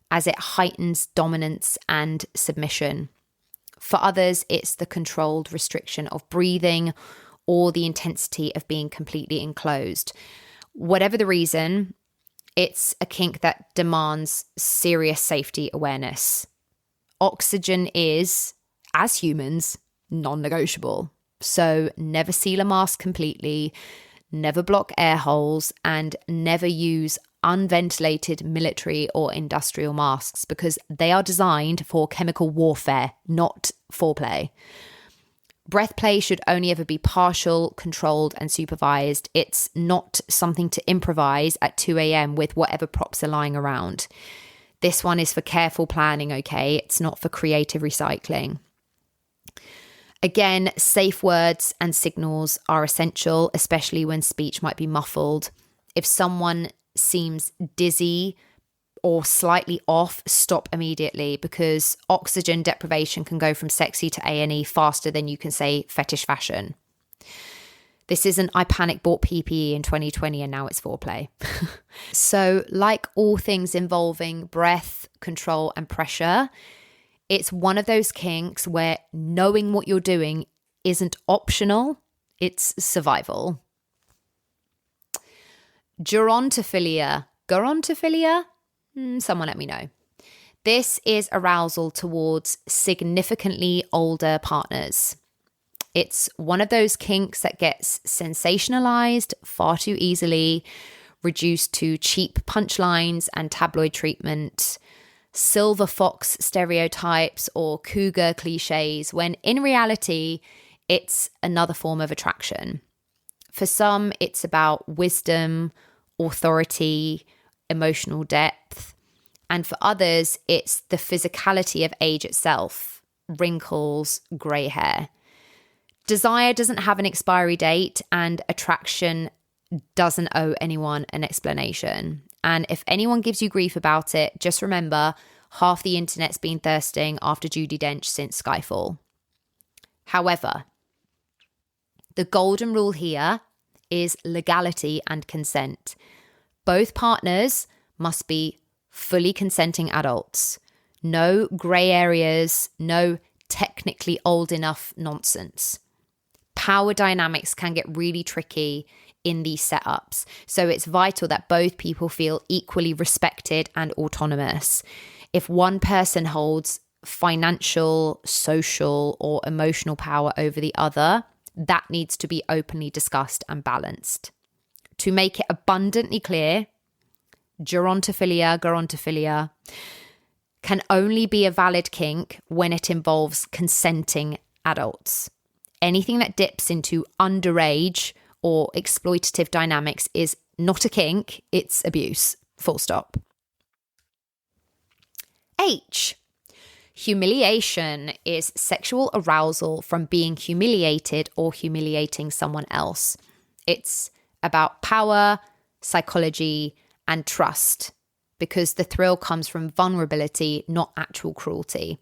S1: as it heightens dominance and submission. For others, it's the controlled restriction of breathing or the intensity of being completely enclosed. Whatever the reason, it's a kink that demands serious safety awareness. Oxygen is, as humans, non-negotiable. So never seal a mask completely, never block air holes, and never use unventilated military or industrial masks, because they are designed for chemical warfare, not foreplay. Breath play should only ever be partial, controlled, and supervised. It's not something to improvise at 2 a.m. with whatever props are lying around. This one is for careful planning, okay? It's not for creative recycling. Again, safe words and signals are essential, especially when speech might be muffled. If someone seems dizzy or slightly off, stop immediately, because oxygen deprivation can go from sexy to A&E faster than you can say fetish fashion. This isn't I panic bought PPE in 2020 and now it's foreplay. So like all things involving breath, control, and pressure, it's one of those kinks where knowing what you're doing isn't optional, it's survival. Gerontophilia. Gerontophilia? Someone let me know. This is arousal towards significantly older partners. It's one of those kinks that gets sensationalized far too easily, reduced to cheap punchlines and tabloid treatment, silver fox stereotypes or cougar cliches, when in reality, it's another form of attraction. For some, it's about wisdom, authority, emotional depth. And for others, it's the physicality of age itself, wrinkles, grey hair. Desire doesn't have an expiry date, and attraction doesn't owe anyone an explanation. And if anyone gives you grief about it, just remember, half the internet's been thirsting after Judi Dench since Skyfall. However, the golden rule here is legality and consent. Both partners must be fully consenting adults. No grey areas, no technically old enough nonsense. Power dynamics can get really tricky in these setups, so it's vital that both people feel equally respected and autonomous. If one person holds financial, social, or emotional power over the other, that needs to be openly discussed and balanced. To make it abundantly clear, gerontophilia can only be a valid kink when it involves consenting adults. Anything that dips into underage or exploitative dynamics is not a kink, it's abuse. Full stop. H. Humiliation is sexual arousal from being humiliated or humiliating someone else. It's about power, psychology, and trust. because the thrill comes from vulnerability, not actual cruelty.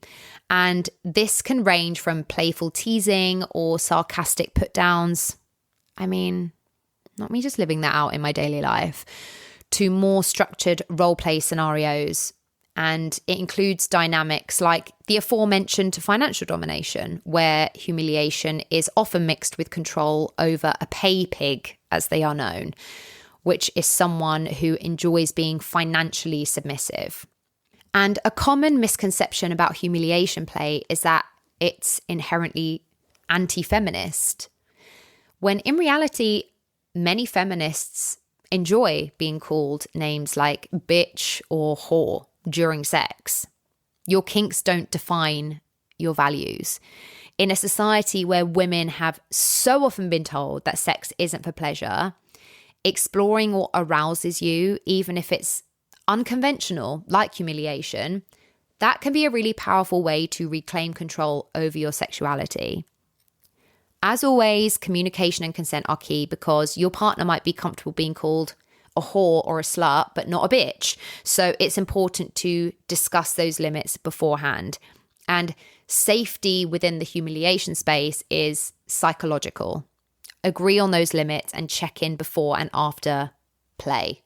S1: And this can range from playful teasing or sarcastic put downs. I mean, not me just living that out in my daily life, to more structured role play scenarios. And it includes dynamics like the aforementioned financial domination, where humiliation is often mixed with control over a pay pig, as they are known, which is someone who enjoys being financially submissive. And a common misconception about humiliation play is that it's inherently anti-feminist, when in reality, many feminists enjoy being called names like bitch or whore during sex. Your kinks don't define your values. In a society where women have so often been told that sex isn't for pleasure, exploring what arouses you, even if it's unconventional, like humiliation, that can be a really powerful way to reclaim control over your sexuality. As always, communication and consent are key, because your partner might be comfortable being called a whore or a slut, but not a bitch. So it's important to discuss those limits beforehand. And safety within the humiliation space is psychological. Agree on those limits and check in before and after play.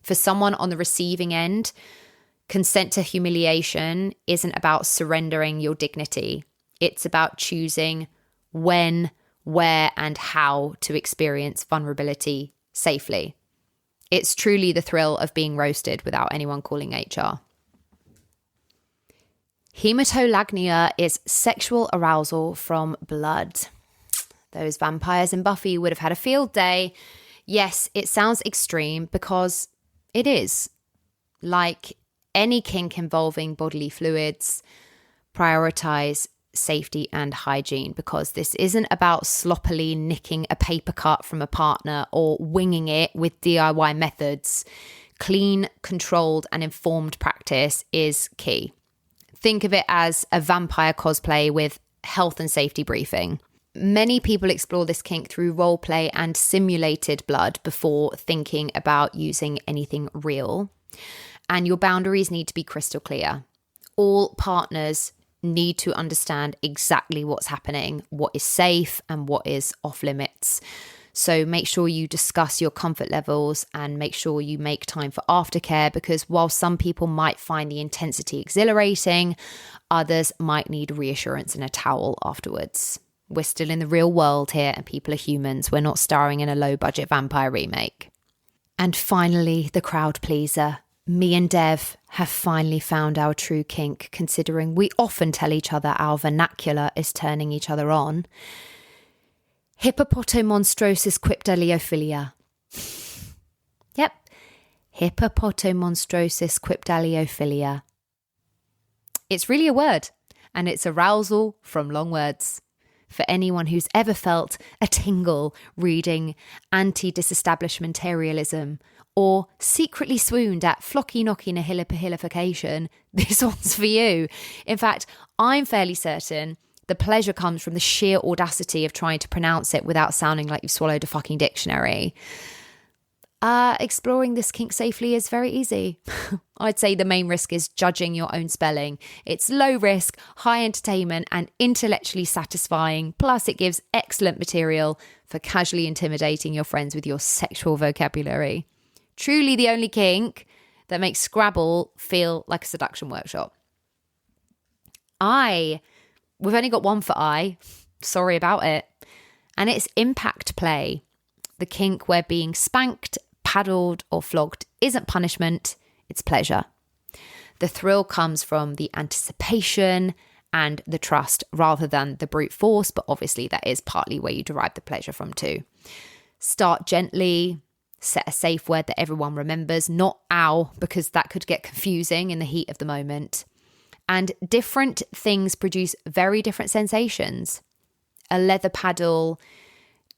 S1: For someone on the receiving end, consent to humiliation isn't about surrendering your dignity. It's about choosing when, where, and how to experience vulnerability safely. It's truly the thrill of being roasted without anyone calling HR. Hematolagnia is sexual arousal from blood. Those vampires in Buffy would have had a field day. Yes, it sounds extreme because it is. Like any kink involving bodily fluids, prioritize safety and hygiene, because this isn't about sloppily nicking a paper cut from a partner or winging it with DIY methods. Clean, controlled, and informed practice is key. Think of it as a vampire cosplay with health and safety briefing. Many people explore this kink through role play and simulated blood before thinking about using anything real. And your boundaries need to be crystal clear. All partners need to understand exactly what's happening, what is safe and what is off limits. So make sure you discuss your comfort levels and make sure you make time for aftercare, because while some people might find the intensity exhilarating, others might need reassurance and a towel afterwards. We're still in the real world here and people are humans. We're not starring in a low budget vampire remake. And finally, the crowd pleaser. Me and Dev have finally found our true kink, considering we often tell each other our vernacular is turning each other on. Hippopotomonstrosis quipdaliophilia. Yep, hippopotomonstrosis quipdaliophilia. It's really a word, and it's arousal from long words. For anyone who's ever felt a tingle reading anti-disestablishmentarianism or secretly swooned at flocky knocky nihilipahilification, this one's for you. In fact, I'm fairly certain the pleasure comes from the sheer audacity of trying to pronounce it without sounding like you've swallowed a fucking dictionary. Exploring this kink safely is very easy. I'd say the main risk is judging your own spelling. It's low risk, high entertainment, and intellectually satisfying. Plus, it gives excellent material for casually intimidating your friends with your sexual vocabulary. Truly the only kink that makes Scrabble feel like a seduction workshop. We've only got one for I. Sorry about it. And it's impact play. The kink where being spanked, paddled, or flogged isn't punishment, it's pleasure. The thrill comes from the anticipation and the trust rather than the brute force, but obviously that is partly where you derive the pleasure from too. Start gently, set a safe word that everyone remembers, not ow, because that could get confusing in the heat of the moment. And different things produce very different sensations. A leather paddle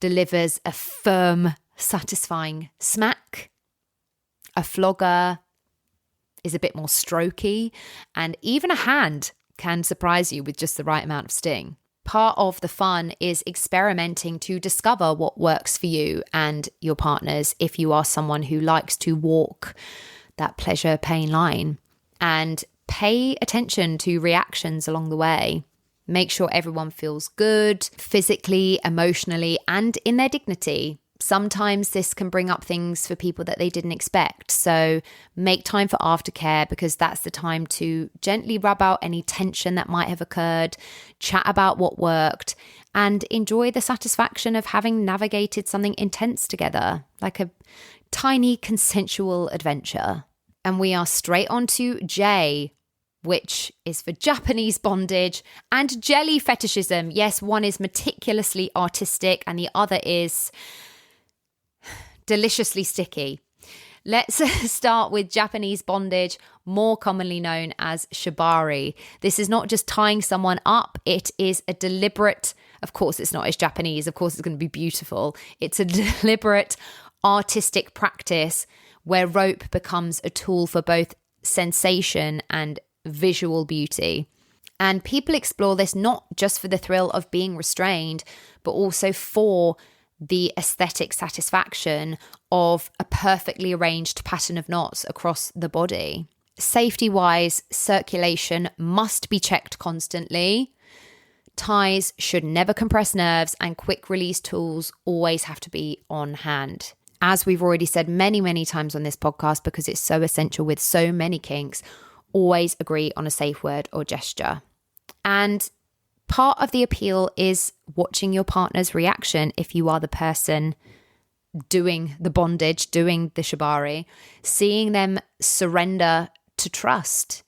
S1: delivers a firm, satisfying smack. A flogger is a bit more strokey, and even a hand can surprise you with just the right amount of sting. Part of the fun is experimenting to discover what works for you and your partners. If you are someone who likes to walk that pleasure pain line, and pay attention to reactions along the way. Make sure everyone feels good physically, emotionally, and in their dignity. Sometimes this can bring up things for people that they didn't expect. So make time for aftercare, because that's the time to gently rub out any tension that might have occurred, chat about what worked, and enjoy the satisfaction of having navigated something intense together, like a tiny consensual adventure. And we are straight on to J, which is for Japanese bondage and jelly fetishism. Yes, one is meticulously artistic and the other is deliciously sticky. Let's start with Japanese bondage, more commonly known as shibari. This is not just tying someone up. It is a deliberate, of course it's not as Japanese, of course it's going to be beautiful. It's a deliberate artistic practice where rope becomes a tool for both sensation and visual beauty. And people explore this not just for the thrill of being restrained, but also for the aesthetic satisfaction of a perfectly arranged pattern of knots across the body. Safety-wise, circulation must be checked constantly. Ties should never compress nerves, and quick release tools always have to be on hand. As we've already said many, many times on this podcast, because it's so essential with so many kinks, always agree on a safe word or gesture. And part of the appeal is watching your partner's reaction if you are the person doing the bondage, doing the shibari, seeing them surrender to trust.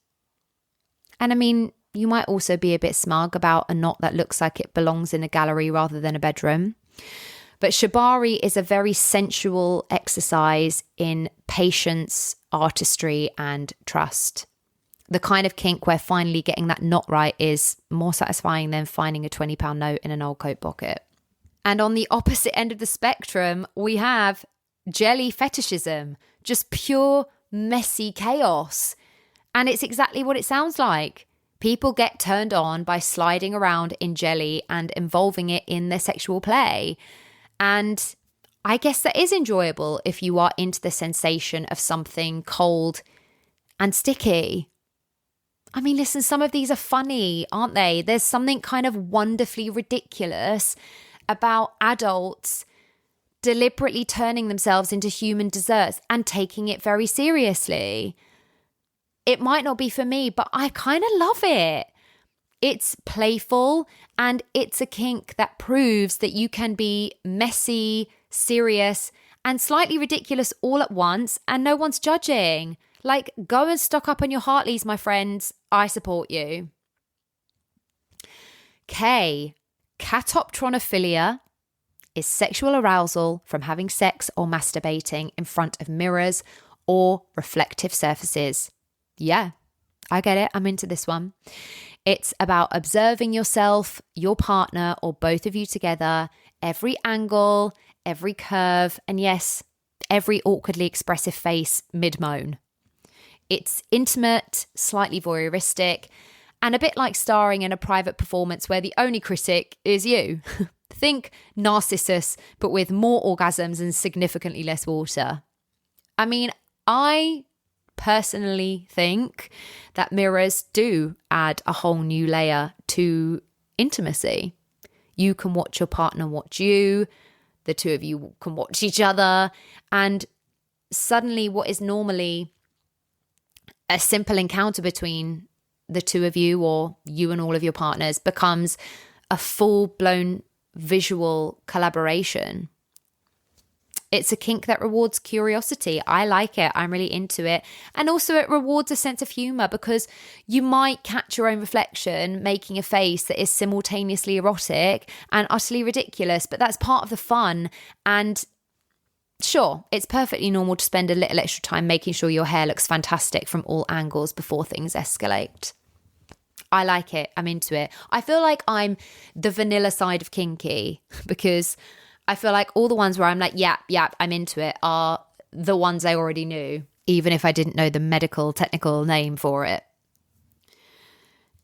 S1: And I mean, you might also be a bit smug about a knot that looks like it belongs in a gallery rather than a bedroom. But shibari is a very sensual exercise in patience, artistry, and trust. The kind of kink where finally getting that knot right is more satisfying than finding a £20 note in an old coat pocket. And on the opposite end of the spectrum, we have jelly fetishism, just pure messy chaos. And it's exactly what it sounds like. People get turned on by sliding around in jelly and involving it in their sexual play. And I guess that is enjoyable if you are into the sensation of something cold and sticky. I mean, listen, some of these are funny, aren't they? There's something kind of wonderfully ridiculous about adults deliberately turning themselves into human desserts and taking it very seriously. It might not be for me, but I kind of love it. It's playful and it's a kink that proves that you can be messy, serious, and slightly ridiculous all at once, and no one's judging. Like, go and stock up on your Hartleys, my friends. I support you. K. Catoptronophilia is sexual arousal from having sex or masturbating in front of mirrors or reflective surfaces. Yeah, I get it. I'm into this one. It's about observing yourself, your partner, or both of you together, every angle, every curve, and yes, every awkwardly expressive face mid-moan. It's intimate, slightly voyeuristic, and a bit like starring in a private performance where the only critic is you. Think Narcissus, but with more orgasms and significantly less water. I mean, I personally think that mirrors do add a whole new layer to intimacy. You can watch your partner watch you, the two of you can watch each other, and suddenly what is normally a simple encounter between the two of you or you and all of your partners becomes a full-blown visual collaboration. It's a kink that rewards curiosity. I like it. I'm really into it. And also it rewards a sense of humor, because you might catch your own reflection making a face that is simultaneously erotic and utterly ridiculous, but that's part of the fun. And sure, it's perfectly normal to spend a little extra time making sure your hair looks fantastic from all angles before things escalate. I like it. I'm into it. I feel like I'm the vanilla side of kinky, because I feel like all the ones where I'm like, yeah, I'm into it are the ones I already knew, even if I didn't know the medical, technical name for it.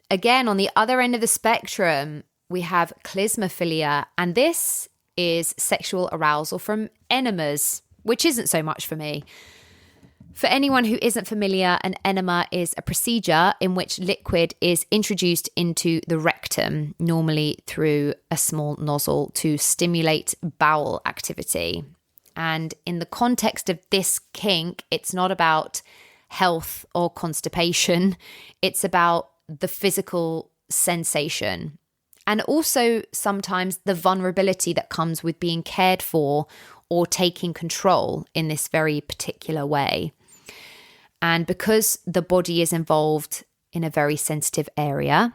S1: Again, on the other end of the spectrum, we have clismophilia, and this is sexual arousal from enemas, which isn't so much for me. For anyone who isn't familiar, an enema is a procedure in which liquid is introduced into the rectum, normally through a small nozzle, to stimulate bowel activity. And in the context of this kink, it's not about health or constipation. It's about the physical sensation. And also sometimes the vulnerability that comes with being cared for or taking control in this very particular way. And because the body is involved in a very sensitive area,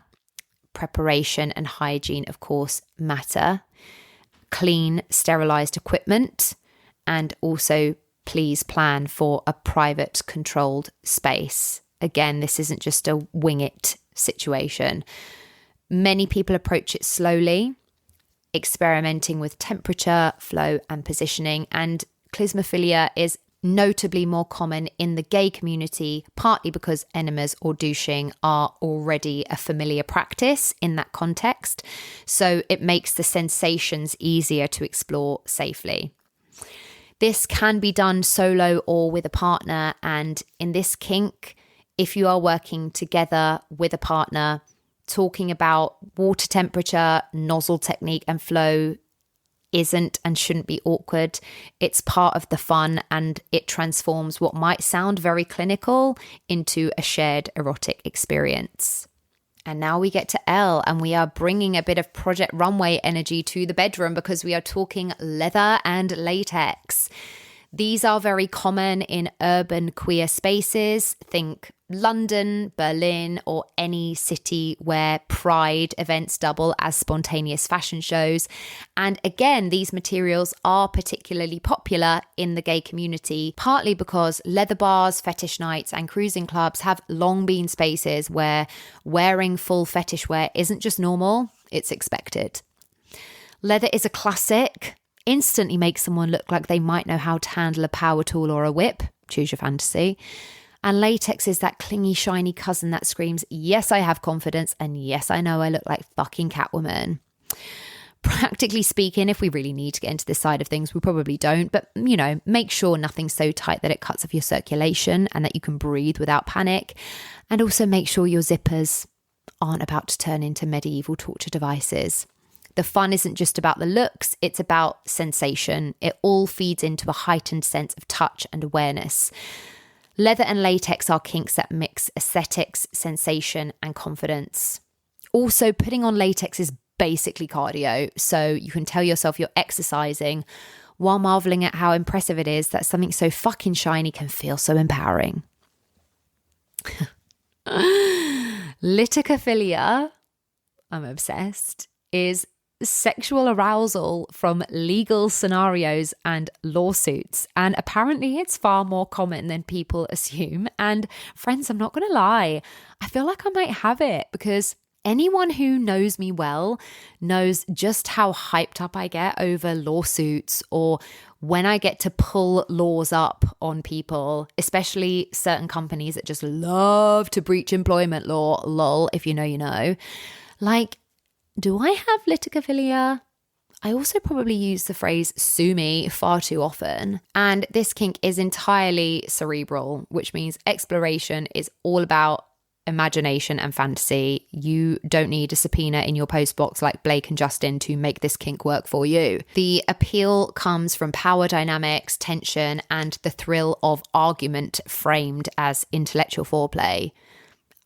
S1: preparation and hygiene, of course, matter. Clean, sterilized equipment, and also please plan for a private, controlled space. Again, this isn't just a wing it situation. Many people approach it slowly, experimenting with temperature, flow, and positioning. And clismophilia is notably more common in the gay community, partly because enemas or douching are already a familiar practice in that context. So it makes the sensations easier to explore safely. This can be done solo or with a partner. And in this kink, if you are working together with a partner, talking about water temperature, nozzle technique, and flow isn't and shouldn't be awkward. It's part of the fun, and it transforms what might sound very clinical into a shared erotic experience. And now we get to L, and we are bringing a bit of Project Runway energy to the bedroom because we are talking leather and latex. These are very common in urban queer spaces. Think London, Berlin, or any city where pride events double as spontaneous fashion shows. And again, these materials are particularly popular in the gay community, partly because leather bars, fetish nights, and cruising clubs have long been spaces where wearing full fetish wear isn't just normal, it's expected. Leather is a classic. Instantly makes someone look like they might know how to handle a power tool or a whip. Choose your fantasy. And latex is that clingy, shiny cousin that screams, yes, I have confidence, and yes, I know I look like fucking Catwoman. Practically speaking, if we really need to get into this side of things, we probably don't. But, make sure nothing's so tight that it cuts off your circulation and that you can breathe without panic. And also make sure your zippers aren't about to turn into medieval torture devices. The fun isn't just about the looks, it's about sensation. It all feeds into a heightened sense of touch and awareness. Leather and latex are kinks that mix aesthetics, sensation, and confidence. Also, putting on latex is basically cardio, so you can tell yourself you're exercising while marveling at how impressive it is that something so fucking shiny can feel so empowering. Liticophilia, I'm obsessed, is sexual arousal from legal scenarios and lawsuits. And apparently it's far more common than people assume. And friends, I'm not going to lie, I feel like I might have it because anyone who knows me well knows just how hyped up I get over lawsuits or when I get to pull laws up on people, especially certain companies that just love to breach employment law, lol, if you know, you know. Like, do I have liticophilia? I also probably use the phrase sue me far too often. And this kink is entirely cerebral, which means exploration is all about imagination and fantasy. You don't need a subpoena in your postbox like Blake and Justin to make this kink work for you. The appeal comes from power dynamics, tension, and the thrill of argument framed as intellectual foreplay.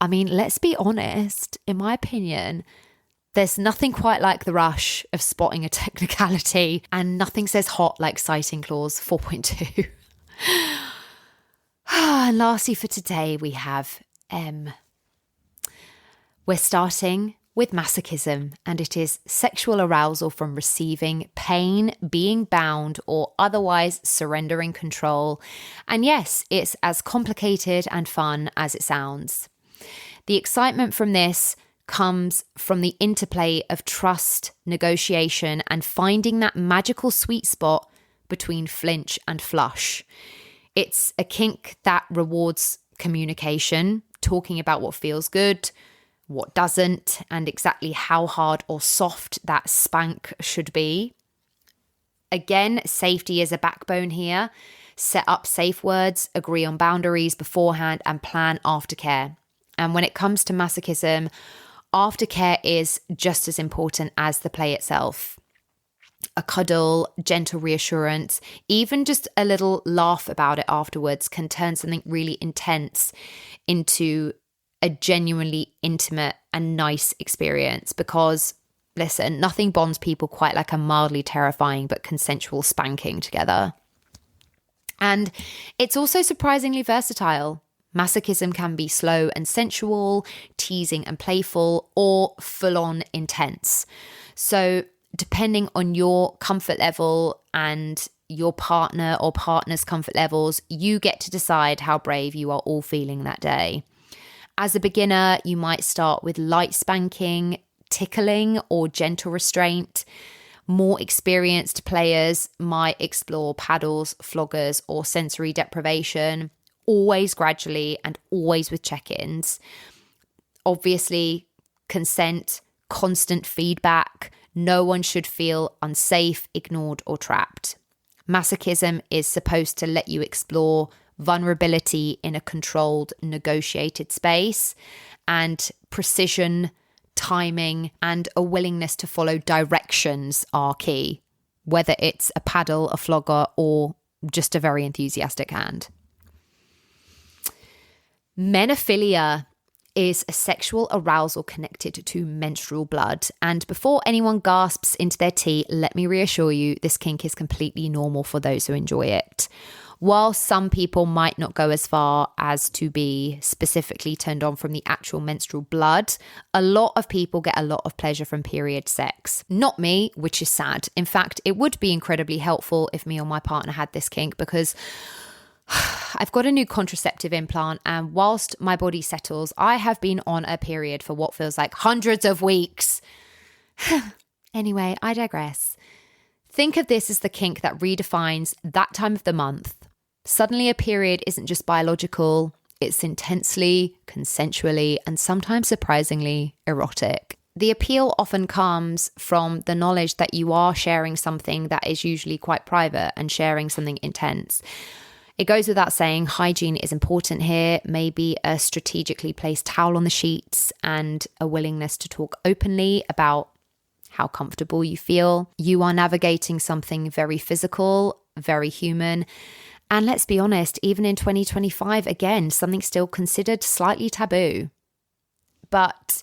S1: I mean, let's be honest, in my opinion, there's nothing quite like the rush of spotting a technicality, and nothing says hot like citing clause 4.2. And lastly for today, we have M. We're starting with masochism, and it is sexual arousal from receiving pain, being bound, or otherwise surrendering control. And yes, it's as complicated and fun as it sounds. The excitement from this comes from the interplay of trust, negotiation, and finding that magical sweet spot between flinch and flush. It's a kink that rewards communication, talking about what feels good, what doesn't, and exactly how hard or soft that spank should be. Again, safety is a backbone here. Set up safe words, agree on boundaries beforehand, and plan aftercare. And when it comes to masochism, aftercare is just as important as the play itself. A cuddle, gentle reassurance, even just a little laugh about it afterwards can turn something really intense into a genuinely intimate and nice experience. Because, listen, nothing bonds people quite like a mildly terrifying but consensual spanking together. And it's also surprisingly versatile. Masochism can be slow and sensual, teasing and playful, or full-on intense. So depending on your comfort level and your partner or partner's comfort levels, you get to decide how brave you are all feeling that day. As a beginner, you might start with light spanking, tickling, or gentle restraint. More experienced players might explore paddles, floggers, or sensory deprivation, always gradually and always with check-ins. Obviously, consent, constant feedback. No one should feel unsafe, ignored, or trapped. Masochism is supposed to let you explore vulnerability in a controlled, negotiated space, and precision, timing, and a willingness to follow directions are key, whether it's a paddle, a flogger, or just a very enthusiastic hand. Menophilia is a sexual arousal connected to menstrual blood. And before anyone gasps into their tea, let me reassure you, this kink is completely normal for those who enjoy it. While some people might not go as far as to be specifically turned on from the actual menstrual blood, a lot of people get a lot of pleasure from period sex. Not me, which is sad. In fact, it would be incredibly helpful if me or my partner had this kink, because I've got a new contraceptive implant, and whilst my body settles, I have been on a period for what feels like hundreds of weeks. Anyway, I digress. Think of this as the kink that redefines that time of the month. Suddenly a period isn't just biological, it's intensely, consensually, and sometimes surprisingly erotic. The appeal often comes from the knowledge that you are sharing something that is usually quite private and sharing something intense. It goes without saying, hygiene is important here. Maybe a strategically placed towel on the sheets and a willingness to talk openly about how comfortable you feel. You are navigating something very physical, very human. And let's be honest, even in 2025, again, something still considered slightly taboo. But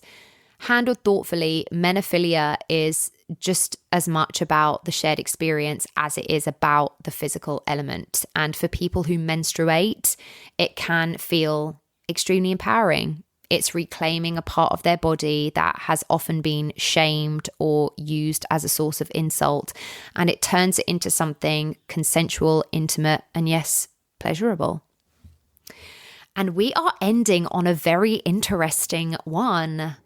S1: handled thoughtfully, menophilia is just as much about the shared experience as it is about the physical element. And for people who menstruate, it can feel extremely empowering. It's reclaiming a part of their body that has often been shamed or used as a source of insult, and it turns it into something consensual, intimate, and yes, pleasurable. And we are ending on a very interesting one.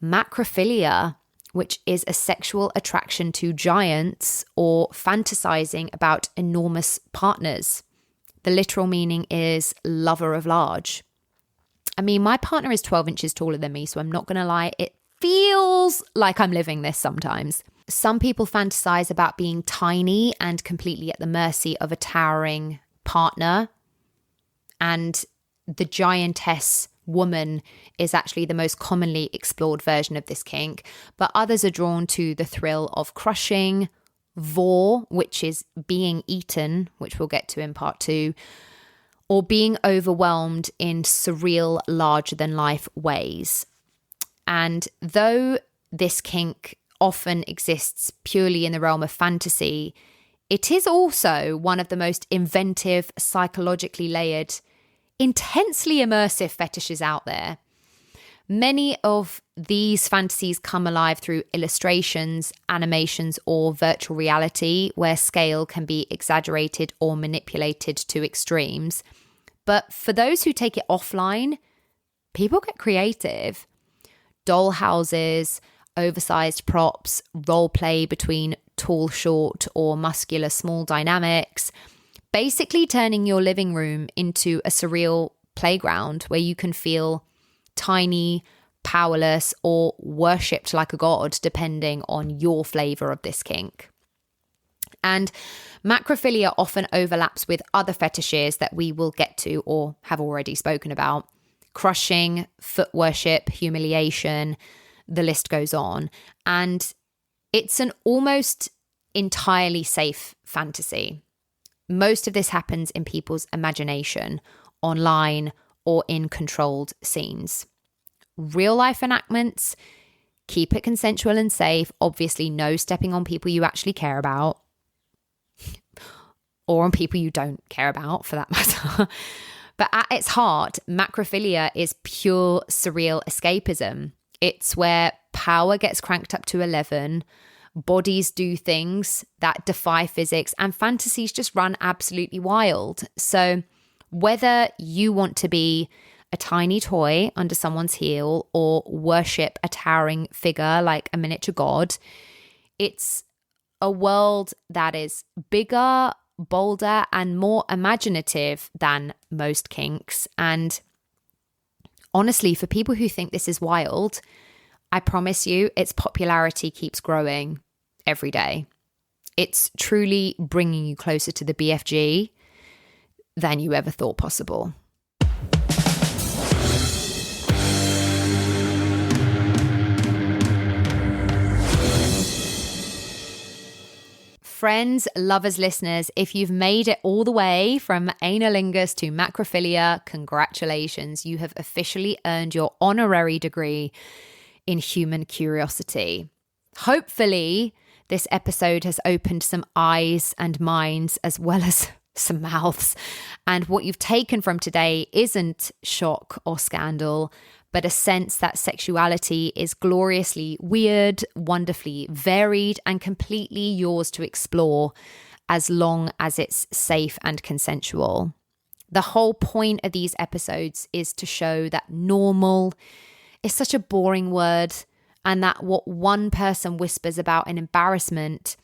S1: Macrophilia, which is a sexual attraction to giants or fantasizing about enormous partners. The literal meaning is lover of large. I mean, my partner is 12 inches taller than me, so I'm not going to lie, it feels like I'm living this sometimes. Some people fantasize about being tiny and completely at the mercy of a towering partner. And the giantess woman is actually the most commonly explored version of this kink, but others are drawn to the thrill of crushing, vor, which is being eaten, which we'll get to in part 2, or being overwhelmed in surreal, larger-than-life ways. And though this kink often exists purely in the realm of fantasy, it is also one of the most inventive, psychologically layered, intensely immersive fetishes out there. Many of these fantasies come alive through illustrations, animations, or virtual reality, where scale can be exaggerated or manipulated to extremes. But for those who take it offline, people get creative. Doll houses, oversized props, role play between tall, short, or muscular, small dynamics, basically turning your living room into a surreal playground where you can feel tiny, powerless, or worshipped like a god, depending on your flavor of this kink. And macrophilia often overlaps with other fetishes that we will get to or have already spoken about. Crushing, foot worship, humiliation, the list goes on. And it's an almost entirely safe fantasy. Most of this happens in people's imagination, online, or in controlled scenes. Real life enactments, keep it consensual and safe. Obviously, no stepping on people you actually care about, or on people you don't care about for that matter. But at its heart, macrophilia is pure surreal escapism. It's where power gets cranked up to 11, bodies do things that defy physics, and fantasies just run absolutely wild. So whether you want to be a tiny toy under someone's heel or worship a towering figure like a miniature god, it's a world that is bigger, bolder, and more imaginative than most kinks. And honestly, for people who think this is wild, I promise you its popularity keeps growing every day. It's truly bringing you closer to the BFG than you ever thought possible. Friends, lovers, listeners, if you've made it all the way from analingus to macrophilia, congratulations. You have officially earned your honorary degree in human curiosity. Hopefully, this episode has opened some eyes and minds as well as some mouths. And what you've taken from today isn't shock or scandal, but a sense that sexuality is gloriously weird, wonderfully varied, and completely yours to explore as long as it's safe and consensual. The whole point of these episodes is to show that normal is such a boring word, and that what one person whispers about an embarrassment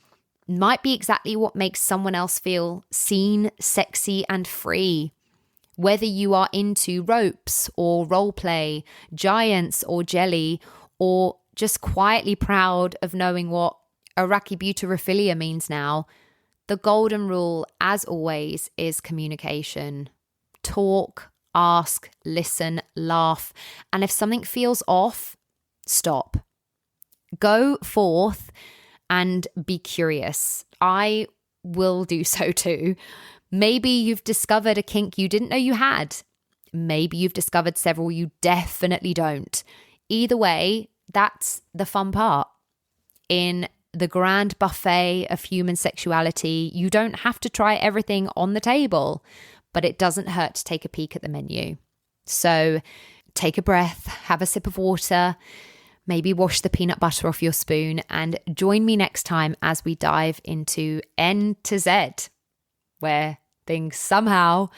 S1: might be exactly what makes someone else feel seen, sexy, and free. Whether you are into ropes or role play, giants or jelly, or just quietly proud of knowing what arachibutyrophilia means now, the golden rule, as always, is communication. Talk, ask, listen, laugh, and if something feels off, stop. Go forth and be curious. I will do so too. Maybe you've discovered a kink you didn't know you had. Maybe you've discovered several you definitely don't. Either way, that's the fun part. In the grand buffet of human sexuality, you don't have to try everything on the table, but it doesn't hurt to take a peek at the menu. So take a breath, have a sip of water, maybe wash the peanut butter off your spoon, and join me next time as we dive into N to Z, where things somehow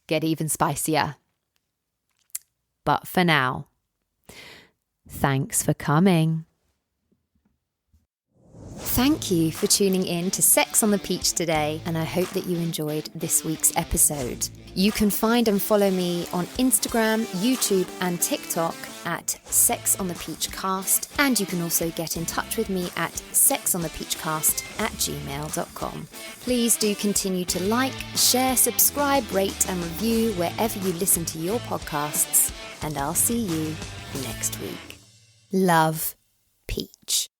S1: get even spicier. But for now, thanks for coming. Thank you for tuning in to Sex on the Peach today, and I hope that you enjoyed this week's episode. You can find and follow me on Instagram, YouTube, and TikTok at Sex on the Peach Cast, and you can also get in touch with me at sexonthepeachcast@gmail.com. Please do continue to like, share, subscribe, rate, and review wherever you listen to your podcasts, and I'll see you next week. Love, Peach.